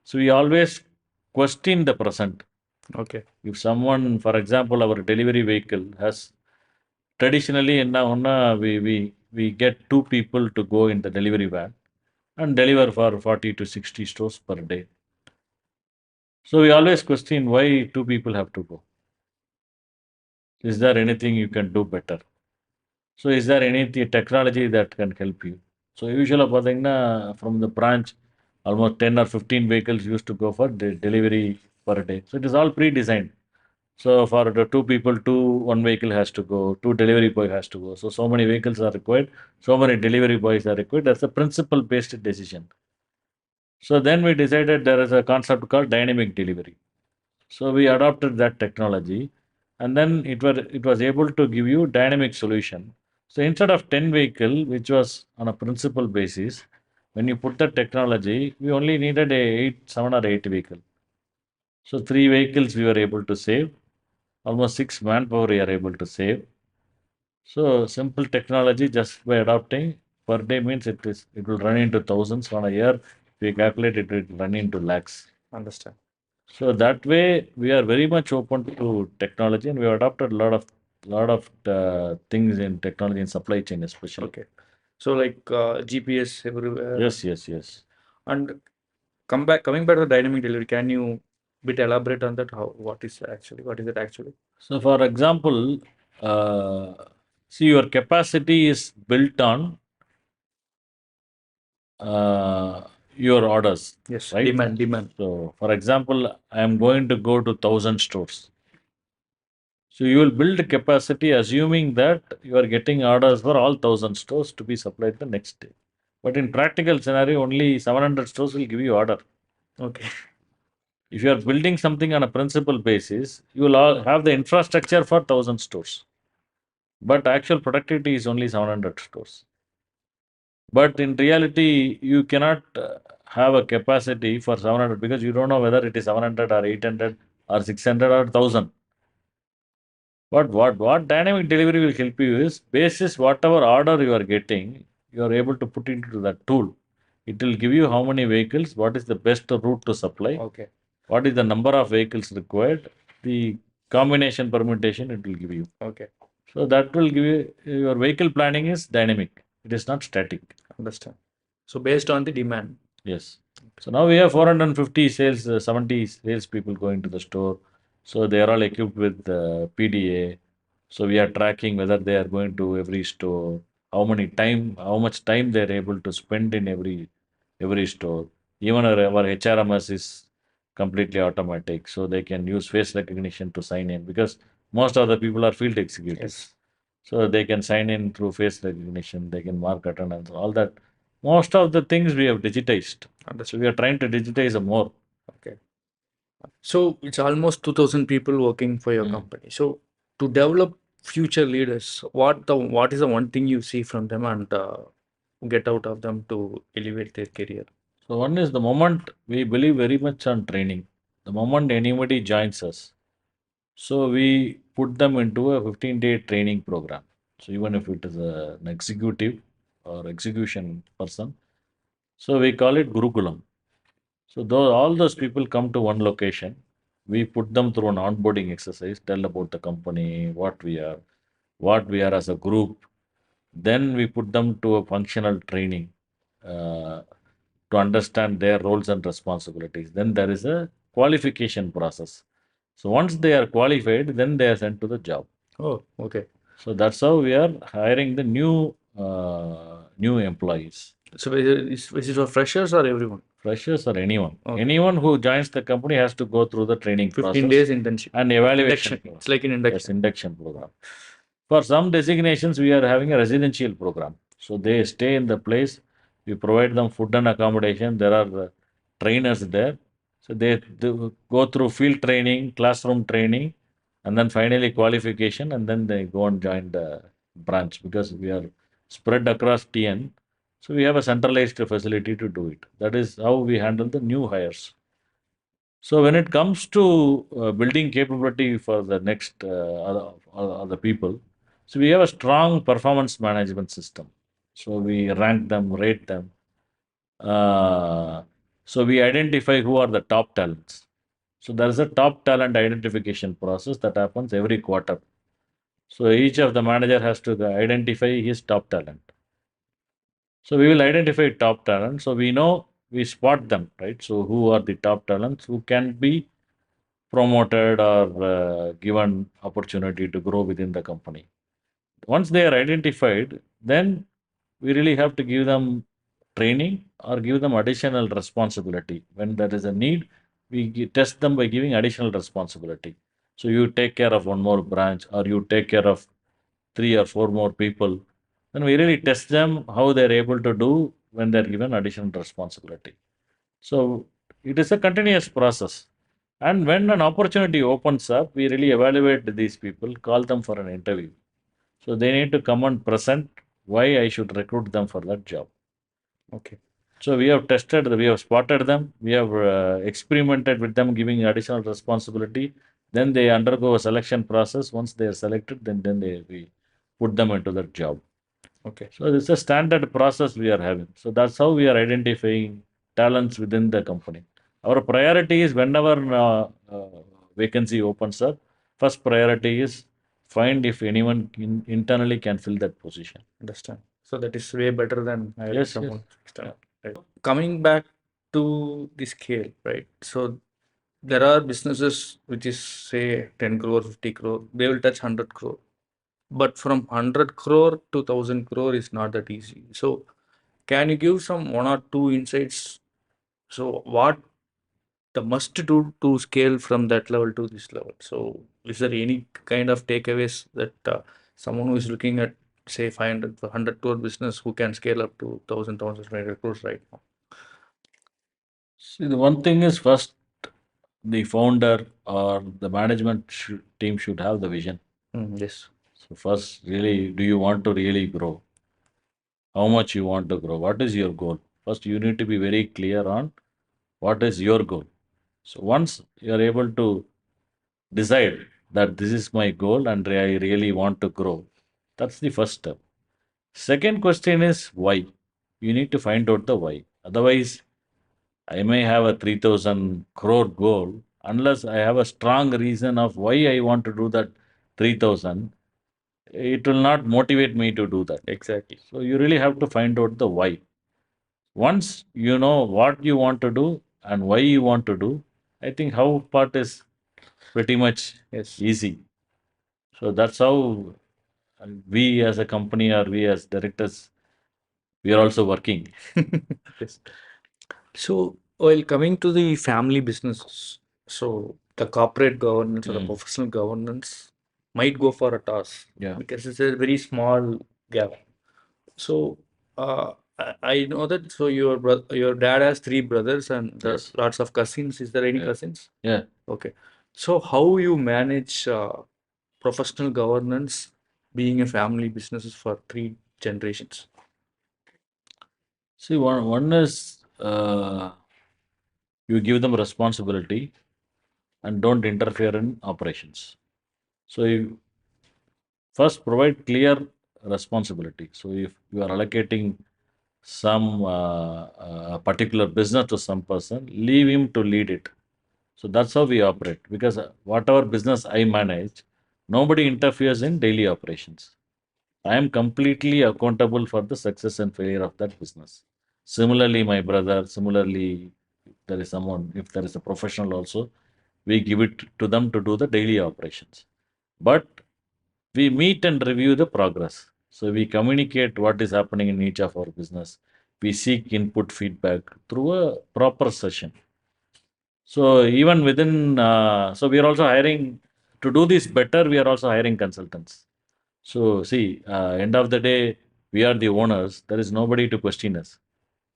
So we always question the present. Okay. If someone, for example, our delivery vehicle has traditionally in we get two people to go in the delivery van and deliver for 40 to 60 stores per day. So we always question why two people have to go. Is there anything you can do better? So is there any technology that can help you? So usually from the branch, almost 10 or 15 vehicles used to go for the delivery per day. So it is all pre-designed. So for the two people, one vehicle has to go, two delivery boy has to go. So many vehicles are required, so many delivery boys are required. That's a principle-based decision. So then we decided there is a concept called dynamic delivery. So we adopted that technology, and then it was able to give you dynamic solution. So instead of 10 vehicle, which was on a principal basis, when you put the technology, we only needed 7 or 8 vehicle. So 3 vehicles we were able to save, almost 6 manpower we are able to save. So simple technology just by adopting per day means it will run into thousands. On a year, if we calculate it, it will run into lakhs. Understand. So that way, we are very much open to technology, and we have adopted a lot of things in technology and supply chain, especially. Okay. So like GPS everywhere. Yes, yes, yes. And coming back to the dynamic delivery, can you bit elaborate on that? What is it actually? So, for example, uh, see, your capacity is built on uh, your orders, Yes, right? demand. So, for example, I am going to go to 1,000 stores. So, you will build capacity assuming that you are getting orders for all 1,000 stores to be supplied the next day. But in practical scenario, only 700 stores will give you order. Okay. If you are building something on a principal basis, you will all have the infrastructure for 1,000 stores. But actual productivity is only 700 stores. But in reality, you cannot have a capacity for 700 because you don't know whether it is 700 or 800 or 600 or 1,000. But what dynamic delivery will help you is basis whatever order you are getting, you are able to put into that tool. It will give you how many vehicles, what is the best route to supply, Okay. what is the number of vehicles required, the combination permutation it will give you. Okay. So that will give you your vehicle planning is dynamic. It is not static. Understand. So based on the demand. Yes. So now we have 450 sales, 70 sales people going to the store. So they are all equipped with PDA. So we are tracking whether they are going to every store, how much time they are able to spend in every store. Even our HRMS is completely automatic, so they can use face recognition to sign in because most of the people are field executives. Yes. So they can sign in through face recognition, they can mark attendance, all that. Most of the things we have digitized. So Understand. we are trying to digitize more. Okay. So it's almost 2000 people working for your Mm. company. So to develop future leaders, what is the one thing you see from them and get out of them to elevate their career? So one is the moment we believe very much on training. The moment anybody joins us, so we put them into a 15-day training program. So even if it is an executive or execution person, so we call it Gurukulam. So all those people come to one location. We put them through an onboarding exercise, tell about the company, what we are as a group. Then we put them to a functional training uh, to understand their roles and responsibilities. Then there is a qualification process. So once they are qualified, then they are sent to the job. Oh, okay. So that's how we are hiring the new employees, So is it for freshers or everyone? freshers or anyone. Okay. Anyone who joins the company has to go through the training 15 process days internship. and evaluation. Induction. It's like an Yes, induction. induction program. For some designations, we are having a residential program. So they stay in the place. We provide them food and accommodation. There are trainers there. So they go through field training, classroom training, and then finally qualification, and then they go and join the branch because we are spread across TN. So we have a centralized facility to do it. That is how we handle the new hires. So when it comes to building capability for the next other people, so we have a strong performance management system. So we rank them, rate them. Uh, so we identify who are the top talents. So there is a top talent identification process that happens every quarter. So each of the manager has to identify his top talent. So we will identify top talent. So we know we spot them, right? So who are the top talents who can be promoted or given opportunity to grow within the company. Once they are identified, then we really have to give them training or give them additional responsibility. When there is a need, we test them by giving additional responsibility. So you take care of one more branch or you take care of three or four more people. Then we really test them how they're able to do when they're given additional responsibility. So it is a continuous process. And when an opportunity opens up, we really evaluate these people, call them for an interview. So they need to come and present why I should recruit them for that job. Okay. So we have tested, we have spotted them, we have experimented with them, giving additional responsibility. Then they undergo a selection process. Once they are selected, then we put them into that job. Okay. So it's a standard process we are having. So that's how we are identifying talents within the company. Our priority is whenever vacancy opens up, first priority is find if anyone internally can fill that position. Understand. So that is way better than hiring Yes, yes. someone external. Right. Coming back to the scale, right? So there are businesses which is say 10 crore, 50 crore, they will touch 100 crore. But from 100 crore to 1000 crore is not that easy. So can you give some one or two insights? So what the must do to scale from that level to this level? So is there any kind of takeaways that someone who is looking at say 500 for 100 crore business who can scale up to 1000 crores right now? See, the one thing is first the founder or the management team should have the vision. Yes. So first, really, do you want to really grow? How much you want to grow? What is your goal? First, you need to be very clear on what is your goal. So once you are able to decide that this is my goal and I really want to grow, that's the first step. Second question is why. You need to find out the why. Otherwise, I may have a 3000 crore goal. Unless I have a strong reason of why I want to do that 3000, it will not motivate me to do that. Exactly. So you really have to find out the why. Once you know what you want to do and why you want to do, I think how part is pretty much Yes. easy. So that's how we as a company or we as directors, we are also working. Yes. So, while coming to the family businesses, so the corporate governance or the professional governance might go for a toss Yeah. because it's a very small gap. So, I know that. So your dad has three brothers and there are Yes. lots of cousins. Is there any Yeah. cousins? Yeah. Okay. So how you manage professional governance being a family businesses for three generations? See, one is you give them responsibility and don't interfere in operations. So you first provide clear responsibility. So if you are allocating some particular business to some person, leave him to lead it. So that's how we operate because whatever business I manage, nobody interferes in daily operations. I am completely accountable for the success and failure of that business. Similarly, my brother, similarly, there is someone, if there is a professional also, we give it to them to do the daily operations. But we meet and review the progress. So we communicate what is happening in each of our business. We seek input feedback through a proper session. So even within, so we are also hiring to do this better. We are also hiring consultants. So see, end of the day, we are the owners. There is nobody to question us,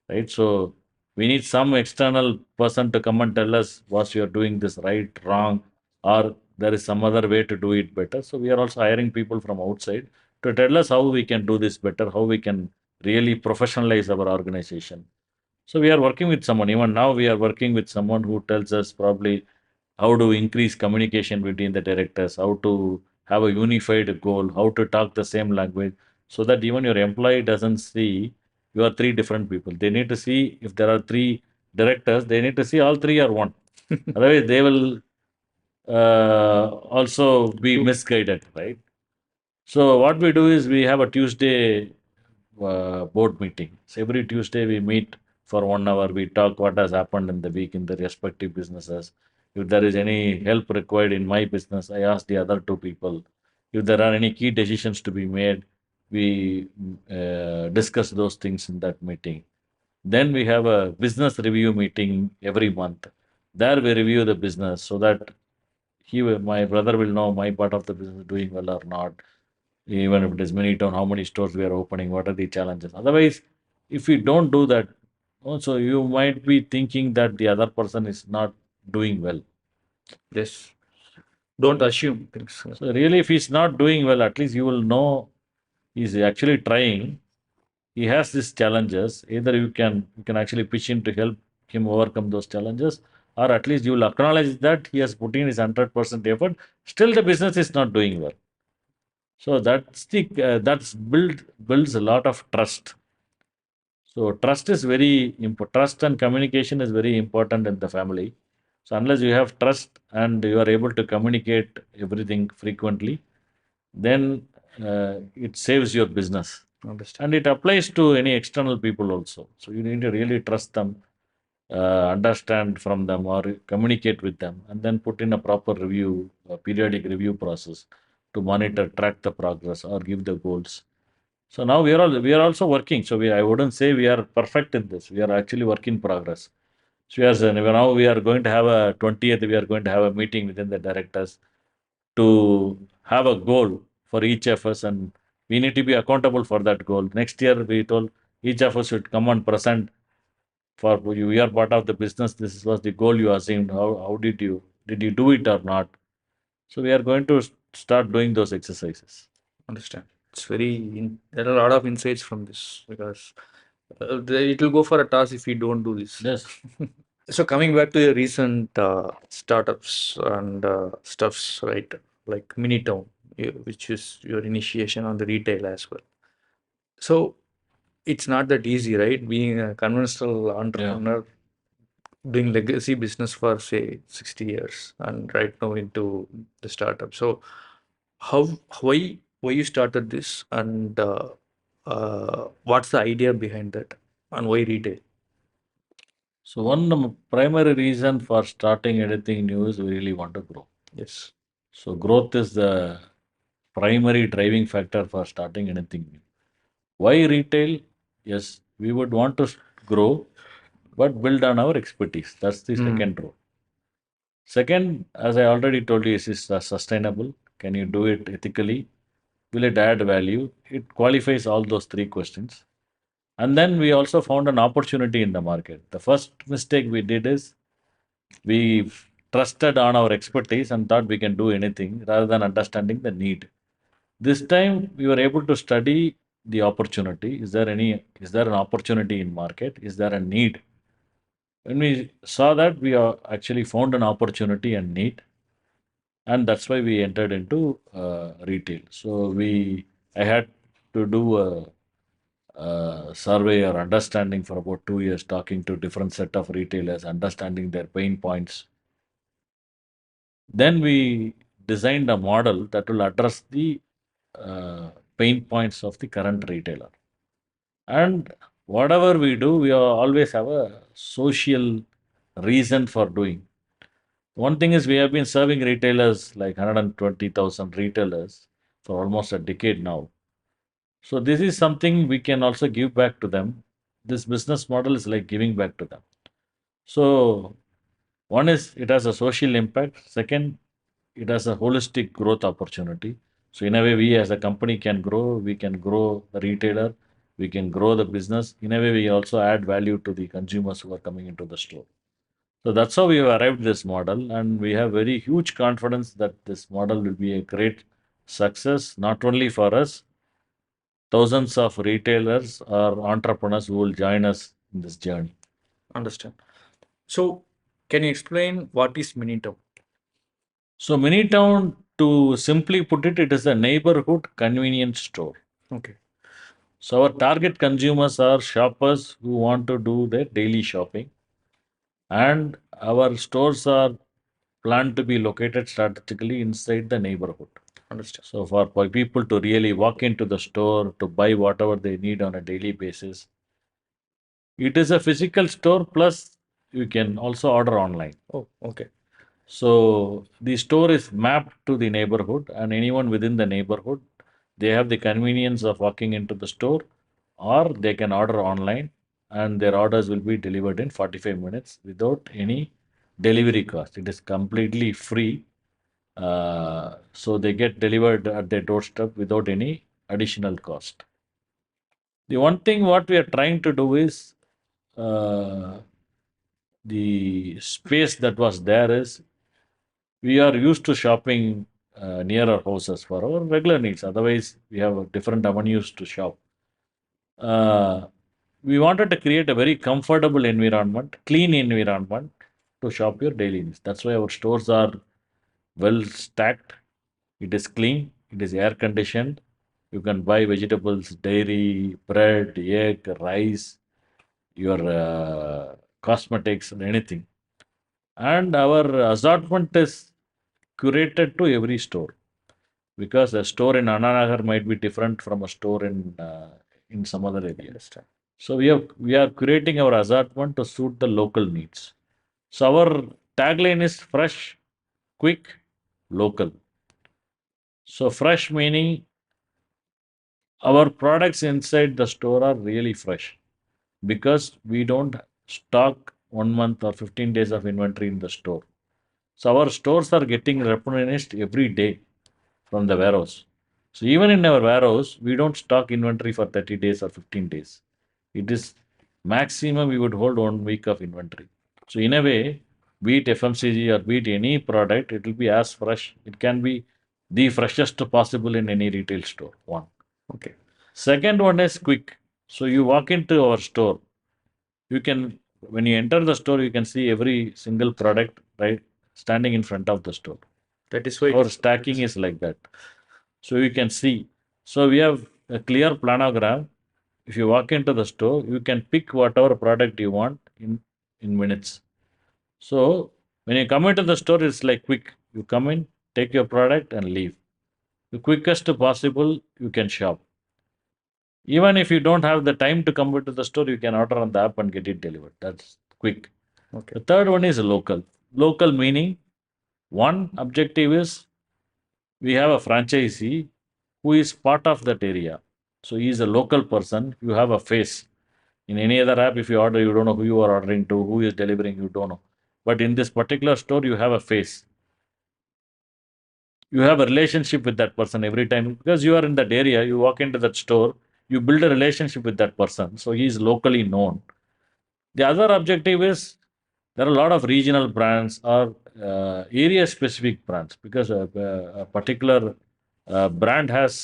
right? So we need some external person to come and tell us was you are doing this right, wrong, or there is some other way to do it better. So we are also hiring people from outside to tell us how we can do this better, how we can really professionalize our organization. So we are working with someone. Even now, we are working with someone who tells us probably how to increase communication between the directors, how to have a unified goal, how to talk the same language, so that even your employee doesn't see you are three different people. They need to see if there are three directors, they need to see all three are one. Otherwise, they will also be misguided, right? So what we do is we have a Tuesday board meeting. So every Tuesday we meet for 1 hour. We talk what has happened in the week in the respective businesses. If there is any help required in my business, I ask the other two people. If there are any key decisions to be made, we discuss those things in that meeting. Then we have a business review meeting every month. There we review the business so that my brother will know my part of the business doing well or not, even if it is mini town, how many stores we are opening, what are the challenges. Otherwise, if we don't do that, also you might be thinking that the other person is not doing well. Yes. Don't assume things. So really, if he's not doing well, at least you will know he's actually trying. He has these challenges. Either you can actually pitch in to help him overcome those challenges, or at least you will acknowledge that he has put in his 100% effort. Still, the business is not doing well. So that's built builds a lot of trust. So trust is very important. Trust and communication is very important in the family. So unless you have trust and you are able to communicate everything frequently, then it saves your business. Understand. And it applies to any external people also. So you need to really trust them, understand from them, or communicate with them, and then put in a proper review, a periodic review process to monitor, track the progress, or give the goals. So now we are also working. So I wouldn't say we are perfect in this. We are actually work in progress. So now we are going to have a 20th. We are going to have a meeting within the directors to have a goal for each of us, and we need to be accountable for that goal. Next year, we told each of us should come and present for you. You are part of the business. This was the goal you assumed. How did you do it or not? So we are going to start doing those exercises. Understand. It's there are a lot of insights from this because it will go for a toss if we don't do this. Yes. So coming back to your recent startups and stuffs, right? Like Minitown, which is your initiation on the retail as well. So it's not that easy, right? Being a conventional Yeah. entrepreneur, doing legacy business for say 60 years, and right now into the startup. So how why you started this, and what's the idea behind that, and why retail? So one primary reason for starting anything new is we really want to grow. Yes. So growth is the primary driving factor for starting anything new. Why retail? Yes, we would want to grow, but build on our expertise. That's the second role. Second, as I already told you, is sustainable. Can you do it ethically? Will it add value? It qualifies all those three questions. And then we also found an opportunity in the market. The first mistake we did is we trusted on our expertise and thought we can do anything rather than understanding the need. This time we were able to study the opportunity. Is there an opportunity in market? Is there a need? When we saw that, we actually found an opportunity and need, and that's why we entered into retail. So I had to do a survey or understanding for about 2 years, talking to different set of retailers, understanding their pain points. Then we designed a model that will address the pain points of the current retailer. And whatever we do, we always have a social reason for doing. One thing is we have been serving retailers like 120,000 retailers for almost a decade now. So this is something we can also give back to them. This business model is like giving back to them. So one is it has a social impact. Second, it has a holistic growth opportunity. So in a way, we as a company can grow. We can grow the retailer. We can grow the business. In a way, we also add value to the consumers who are coming into the store. So that's how we have arrived this model, and we have very huge confidence that this model will be a great success, not only for us, thousands of retailers or entrepreneurs who will join us in this journey. Understand. So can you explain what is Minitown? So Minitown, to simply put it, it is a neighborhood convenience store. Okay. So our target consumers are shoppers who want to do their daily shopping, and our stores are planned to be located strategically inside the neighborhood. Understand. So for people to really walk into the store to buy whatever they need on a daily basis, it is a physical store plus you can also order online. Oh, okay. So the store is mapped to the neighborhood, and anyone within the neighborhood, they have the convenience of walking into the store, or they can order online, and their orders will be delivered in 45 minutes without any delivery cost. It is completely free. So they get delivered at their doorstep without any additional cost. The one thing what we are trying to do is uh, the space that was there is we are used to shopping near our houses for our regular needs. Otherwise, we have different avenues to shop. Uh, we wanted to create a very comfortable environment, clean environment to shop your daily needs. That's why our stores are well stacked. It is clean. It is air conditioned. You can buy vegetables, dairy, bread, egg, rice, your cosmetics, and anything. And our assortment is curated to every store because a store in Ananagar might be different from a store in some other area. Understand. So we are creating our assortment to suit the local needs. So our tagline is fresh, quick, local. So fresh meaning our products inside the store are really fresh because we don't stock 1 month or 15 days of inventory in the store. So our stores are getting replenished every day from the warehouse. So even in our warehouse, we don't stock inventory for 30 days or 15 days. It is maximum we would hold 1 week of inventory. So in a way, be it FMCG or be it any product, it will be as fresh. It can be the freshest possible in any retail store. One. Okay. Second one is quick. So you walk into our store, you can when you enter the store, you can see every single product right standing in front of the store. That is why Our stacking is like that. So you can see. So we have a clear planogram. If you walk into the store, you can pick whatever product you want in minutes. So when you come into the store, it's like quick. You come in, take your product and leave. The quickest possible you can shop. Even if you don't have the time to come into the store, you can order on the app and get it delivered. That's quick. Okay. The third one is local. Local meaning one objective is we have a franchisee who is part of that area. So he is a local person. You have a face. In any other app, if you order, you don't know who you are ordering to, who is delivering, you don't know. But in this particular store, you have a face. You have a relationship with that person every time because you are in that area. You walk into that store, you build a relationship with that person. So he is locally known. The other objective is there are a lot of regional brands or area specific brands because a particular brand has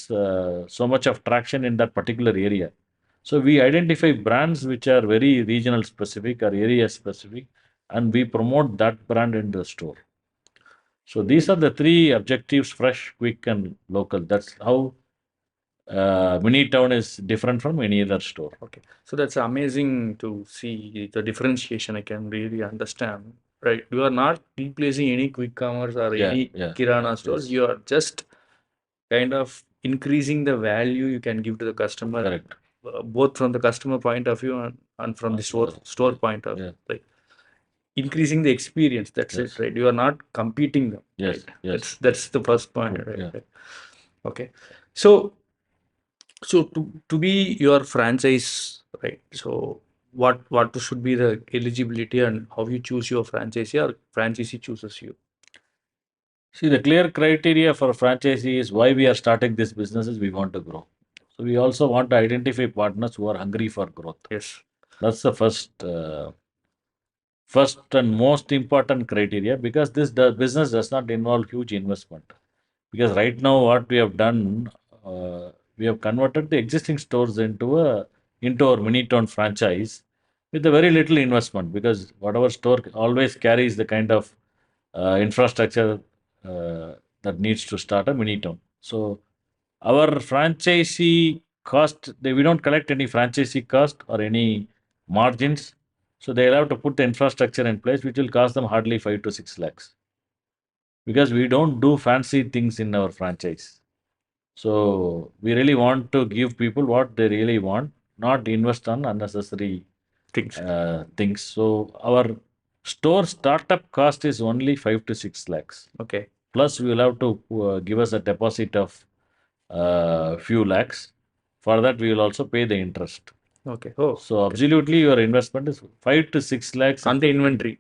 so much of traction in that particular area. So we identify brands which are very regional specific or area specific and we promote that brand in the store. So these are the three objectives: fresh, quick, and local. That's how mini town is different from any other store. Okay. So that's amazing to see the differentiation. I can really understand. Right. You are not replacing any quick commerce or Yeah, any yeah, kirana stores. yes. You are just kind of increasing the value you can give to the customer, Correct. both from the customer point of view and from the store point of Yeah. view. Right. Increasing the experience. That's Yes. it. Right. You are not competing them. Yes, Right. yes. That's the first point. True, Right. yeah. Right. Okay. So to be your franchise, right? So what should be the eligibility and how you choose your franchisee or franchisee chooses you? See, the clear criteria for franchisee is why we are starting this business is we want to grow. So we also want to identify partners who are hungry for growth. Yes. That's the first and most important criteria because the business does not involve huge investment. Because right now, what we have done, we have converted the existing stores into our mini town franchise with a very little investment. Because whatever store always carries the kind of infrastructure that needs to start a mini town. So our franchisee cost, we don't collect any franchisee cost or any margins. So they'll have to put the infrastructure in place, which will cost them hardly 5 to 6 lakhs. Because we don't do fancy things in our franchise. So we really want to give people what they really want, not invest on unnecessary Things. things. So our store startup cost is only 5 to 6 lakhs. Okay. Plus, we will have to give us a deposit of few lakhs. For that, we will also pay the interest. Okay. Oh, So okay. absolutely, your investment is 5 to 6 lakhs. On the inventory.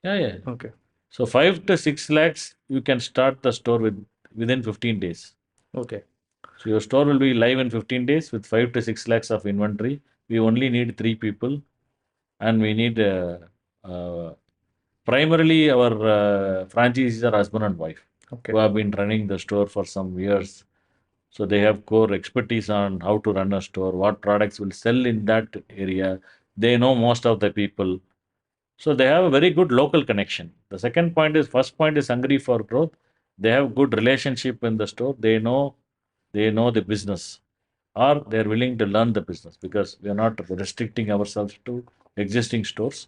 Yeah, yeah. Okay. So 5 to 6 lakhs, you can start the store within 15 days. Okay. So your store will be live in 15 days with 5 to 6 lakhs of inventory. We only need 3 people, and we need uh, primarily our franchisees are husband and wife Okay. who have been running the store for some years. So they have core expertise on how to run a store, what products will sell in that area. They know most of the people. So they have a very good local connection. The first point is hungry for growth. They have good relationship in the store. They know they know the business, or they're willing to learn the business because we are not restricting ourselves to existing stores.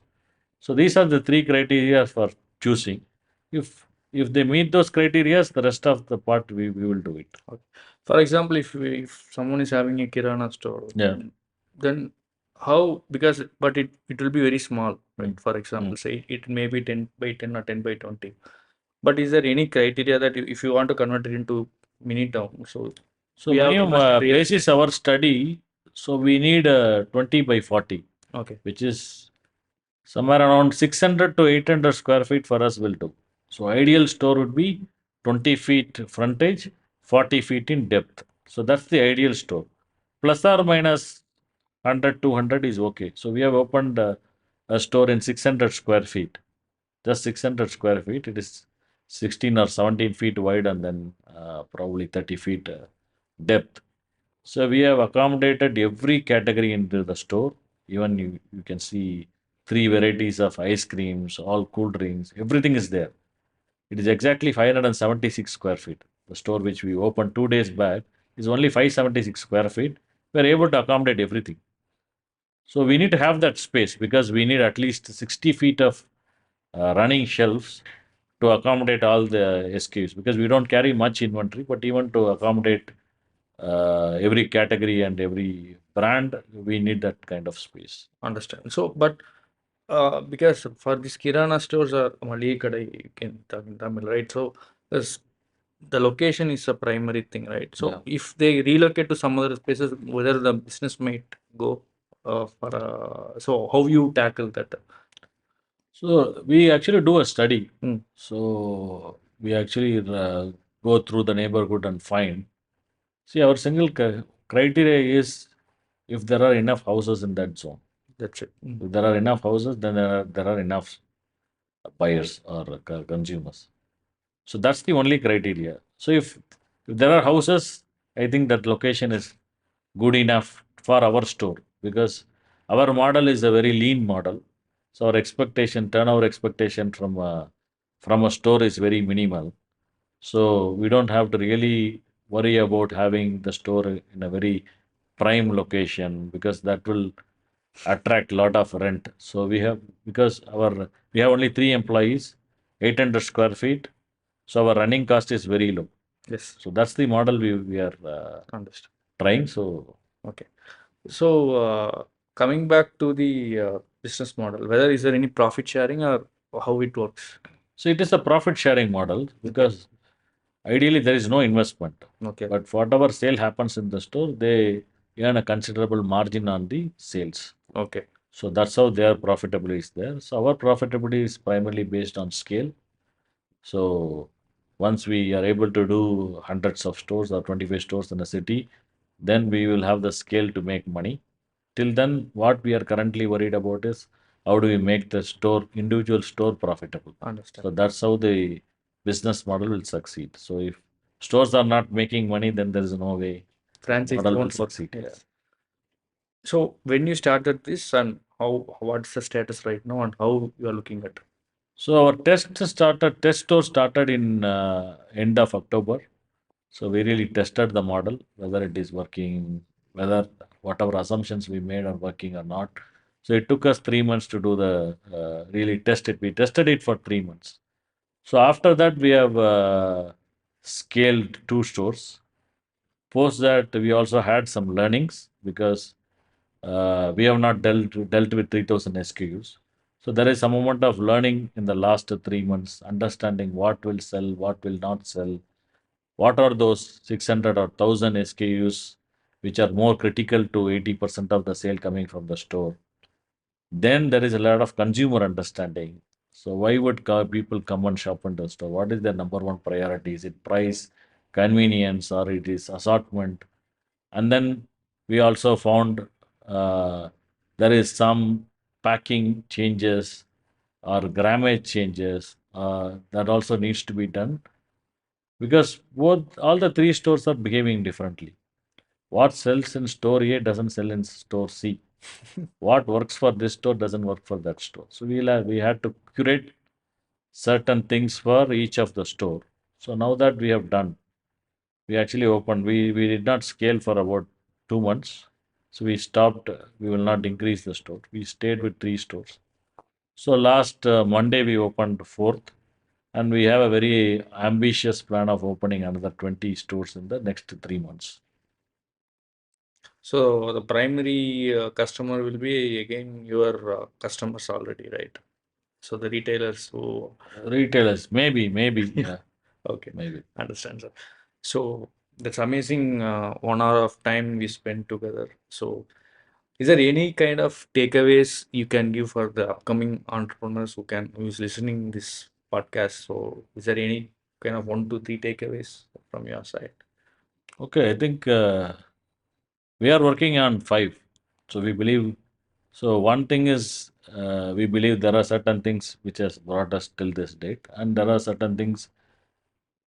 So these are the three criteria for choosing. If they meet those criteria, the rest of the part we will do it. Okay. For example, if someone is having a Kirana store, Yeah. then how, because but it will be very small, right? Mm. For example, say it may be 10 by 10 or 10 by 20. But is there any criteria that if you want to convert it into mini town, so So we have to minimum invest real basis our study, so we need 20 by 40, okay, which is somewhere around 600 to 800 square feet for us will do. So ideal store would be 20 feet frontage, 40 feet in depth. So that's the ideal store. Plus or minus 100, 200 is okay. So we have opened a store in 600 square feet, just 600 square feet. It is 16 or 17 feet wide and then probably 30 feet depth. So we have accommodated every category into the store. Even you can see three varieties of ice creams, all cool drinks, everything is there. It is exactly 576 square feet. The store which we opened 2 days back is only 576 square feet. We are able to accommodate everything. So we need to have that space because we need at least 60 feet of running shelves to accommodate all the SKUs because we don't carry much inventory, but even to accommodate every category and every brand, we need that kind of space. understand. So, but because for these Kirana stores are Mali Kadai in Tamil, right? So this the location is a primary thing, right? So Yeah. if they relocate to some other spaces, whether the business might go for so how you tackle that? So we actually do a study. Hmm. So we actually go through the neighborhood and find. See, our single criteria is if there are enough houses in that zone. That's it. Hmm. If there are enough houses, then there are enough buyers or consumers. So that's the only criteria. So if there are houses, I think that location is good enough for our store because our model is a very lean model. So our expectation, turnover expectation from a store is very minimal. So we don't have to really worry about having the store in a very prime location because that will attract a lot of rent. So we have because we have only three employees, 800 square feet. So our running cost is very low. Yes, So that's the model we are understood. trying. So Okay. So coming back to the business model, whether is there any profit sharing or how it works? so it is a profit sharing model because ideally there is no investment. Okay. But whatever sale happens in the store, they earn a considerable margin on the sales. Okay. So that's how their profitability is there. So our profitability is primarily based on scale. So once we are able to do hundreds of stores or 25 stores in a city, then we will have the scale to make money. Till then, what we are currently worried about is how do we make the store, individual store profitable. Understand. So that's how the business model will succeed. So if stores are not making money, then there is no way Franchise model will won't work. succeed. Yeah. Yes. So when you started this and how what's the status right now and how you are looking at? So our test store started in end of October. So we really tested the model, whether it is working, whether whatever assumptions we made are working or not. So it took us 3 months to do the really test it. We tested it for 3 months. So after that, we have scaled two stores. Post that, we also had some learnings because we have not dealt with 3,000 SKUs. So there is some amount of learning in the last 3 months, understanding what will sell, what will not sell, what are those 600 or 1,000 SKUs which are more critical to 80% of the sale coming from the store. Then there is a lot of consumer understanding. So why would people come and shop in the store? What is their number one priority? Is it price, convenience, or it is assortment? And then we also found uh, there is some packing changes or grammage changes that also needs to be done because both all the three stores are behaving differently. What sells in store A doesn't sell in store C. What works for this store doesn't work for that store. So we had to curate certain things for each of the store. So now that we have done, We actually opened, we did not scale for about 2 months. So we stopped, we will not increase the store. We stayed with 3 stores. So last Monday we opened fourth, and we have a very ambitious plan of opening another 20 stores in the next 3 months. So the primary customer will be again your customers already, right? So the retailers who Retailers, maybe, yeah, okay, maybe. understand, sir. So that's amazing. 1 hour of time we spent together. So is there any kind of takeaways you can give for the upcoming entrepreneurs who is listening this podcast? So is there any kind of 1, 2, 3 takeaways from your side? Okay, I think we are working on 5. So we believe, so one thing is we believe there are certain things which has brought us till this date, and there are certain things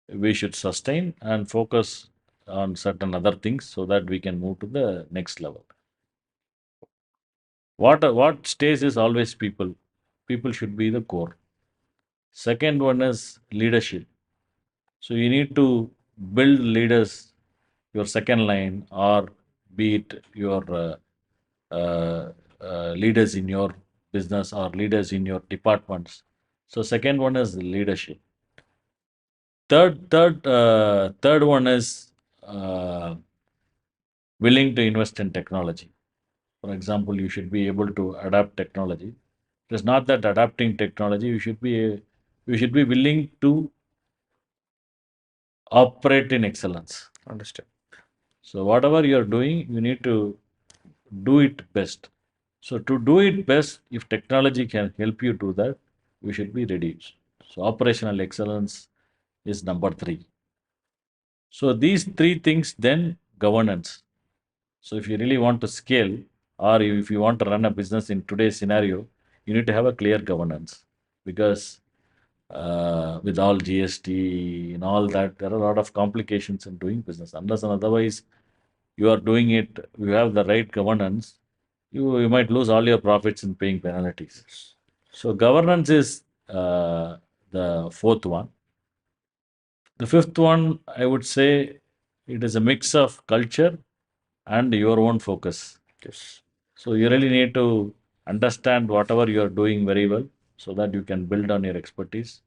we should sustain and focus on certain other things so that we can move to the next level. What stays is always people. People should be the core. Second one is leadership. So you need to build leaders, your second line, or be it your leaders in your business or leaders in your departments. So second one is leadership. Third one is uh, willing to invest in technology. For example, you should be able to adapt technology. It is not that adapting technology, you should be willing to operate in excellence. Understand. So whatever you're doing, you need to do it best. So to do it best, if technology can help you do that, you should be ready. So operational excellence is number 3. So these 3 things, then governance. So if you really want to scale, or if you want to run a business in today's scenario, you need to have a clear governance, because with all GST and all that, there are a lot of complications in doing business. Unless and otherwise you are doing it, you have the right governance, you might lose all your profits in paying penalties. So governance is the fourth one. The fifth one, I would say, it is a mix of culture and your own focus. Yes. So you really need to understand whatever you are doing very well so that you can build on your expertise.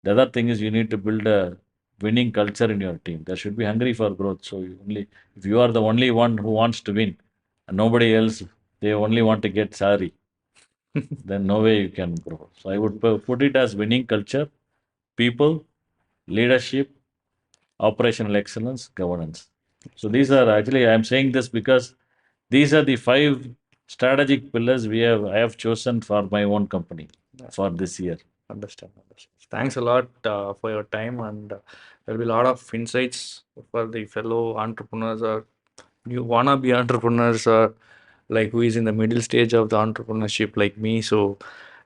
The other thing is you need to build a winning culture in your team. There should be hungry for growth. So if you are the only one who wants to win and nobody else, they only want to get salary, then no way you can grow. So I would put it as winning culture, people, leadership, operational excellence, governance. So these are actually, I'm saying this because these are the 5 strategic pillars I have chosen for my own company for this year. Understand. Thanks a lot for your time, and there'll be a lot of insights for the fellow entrepreneurs or you wanna be entrepreneurs or like who is in the middle stage of the entrepreneurship like me. So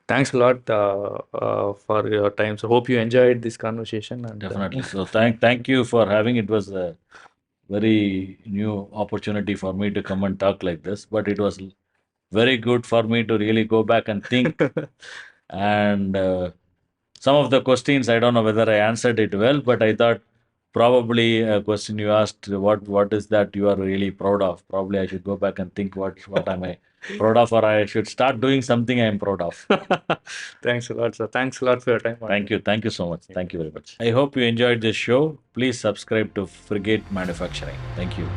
thanks a lot for your time. So hope you enjoyed this conversation and Definitely. So thank you for having, it was a very new opportunity for me to come and talk like this, but it was very good for me to really go back and think. And some of the questions, I don't know whether I answered it well, but I thought probably a question you asked, what is that you are really proud of? Probably I should go back and think what am I proud of, or I should start doing something I am proud of. thanks a lot, sir. Thanks a lot for your time. Thank you so much. Thank you very much. I hope you enjoyed this show. Please subscribe to Frigate Manufacturing. Thank you.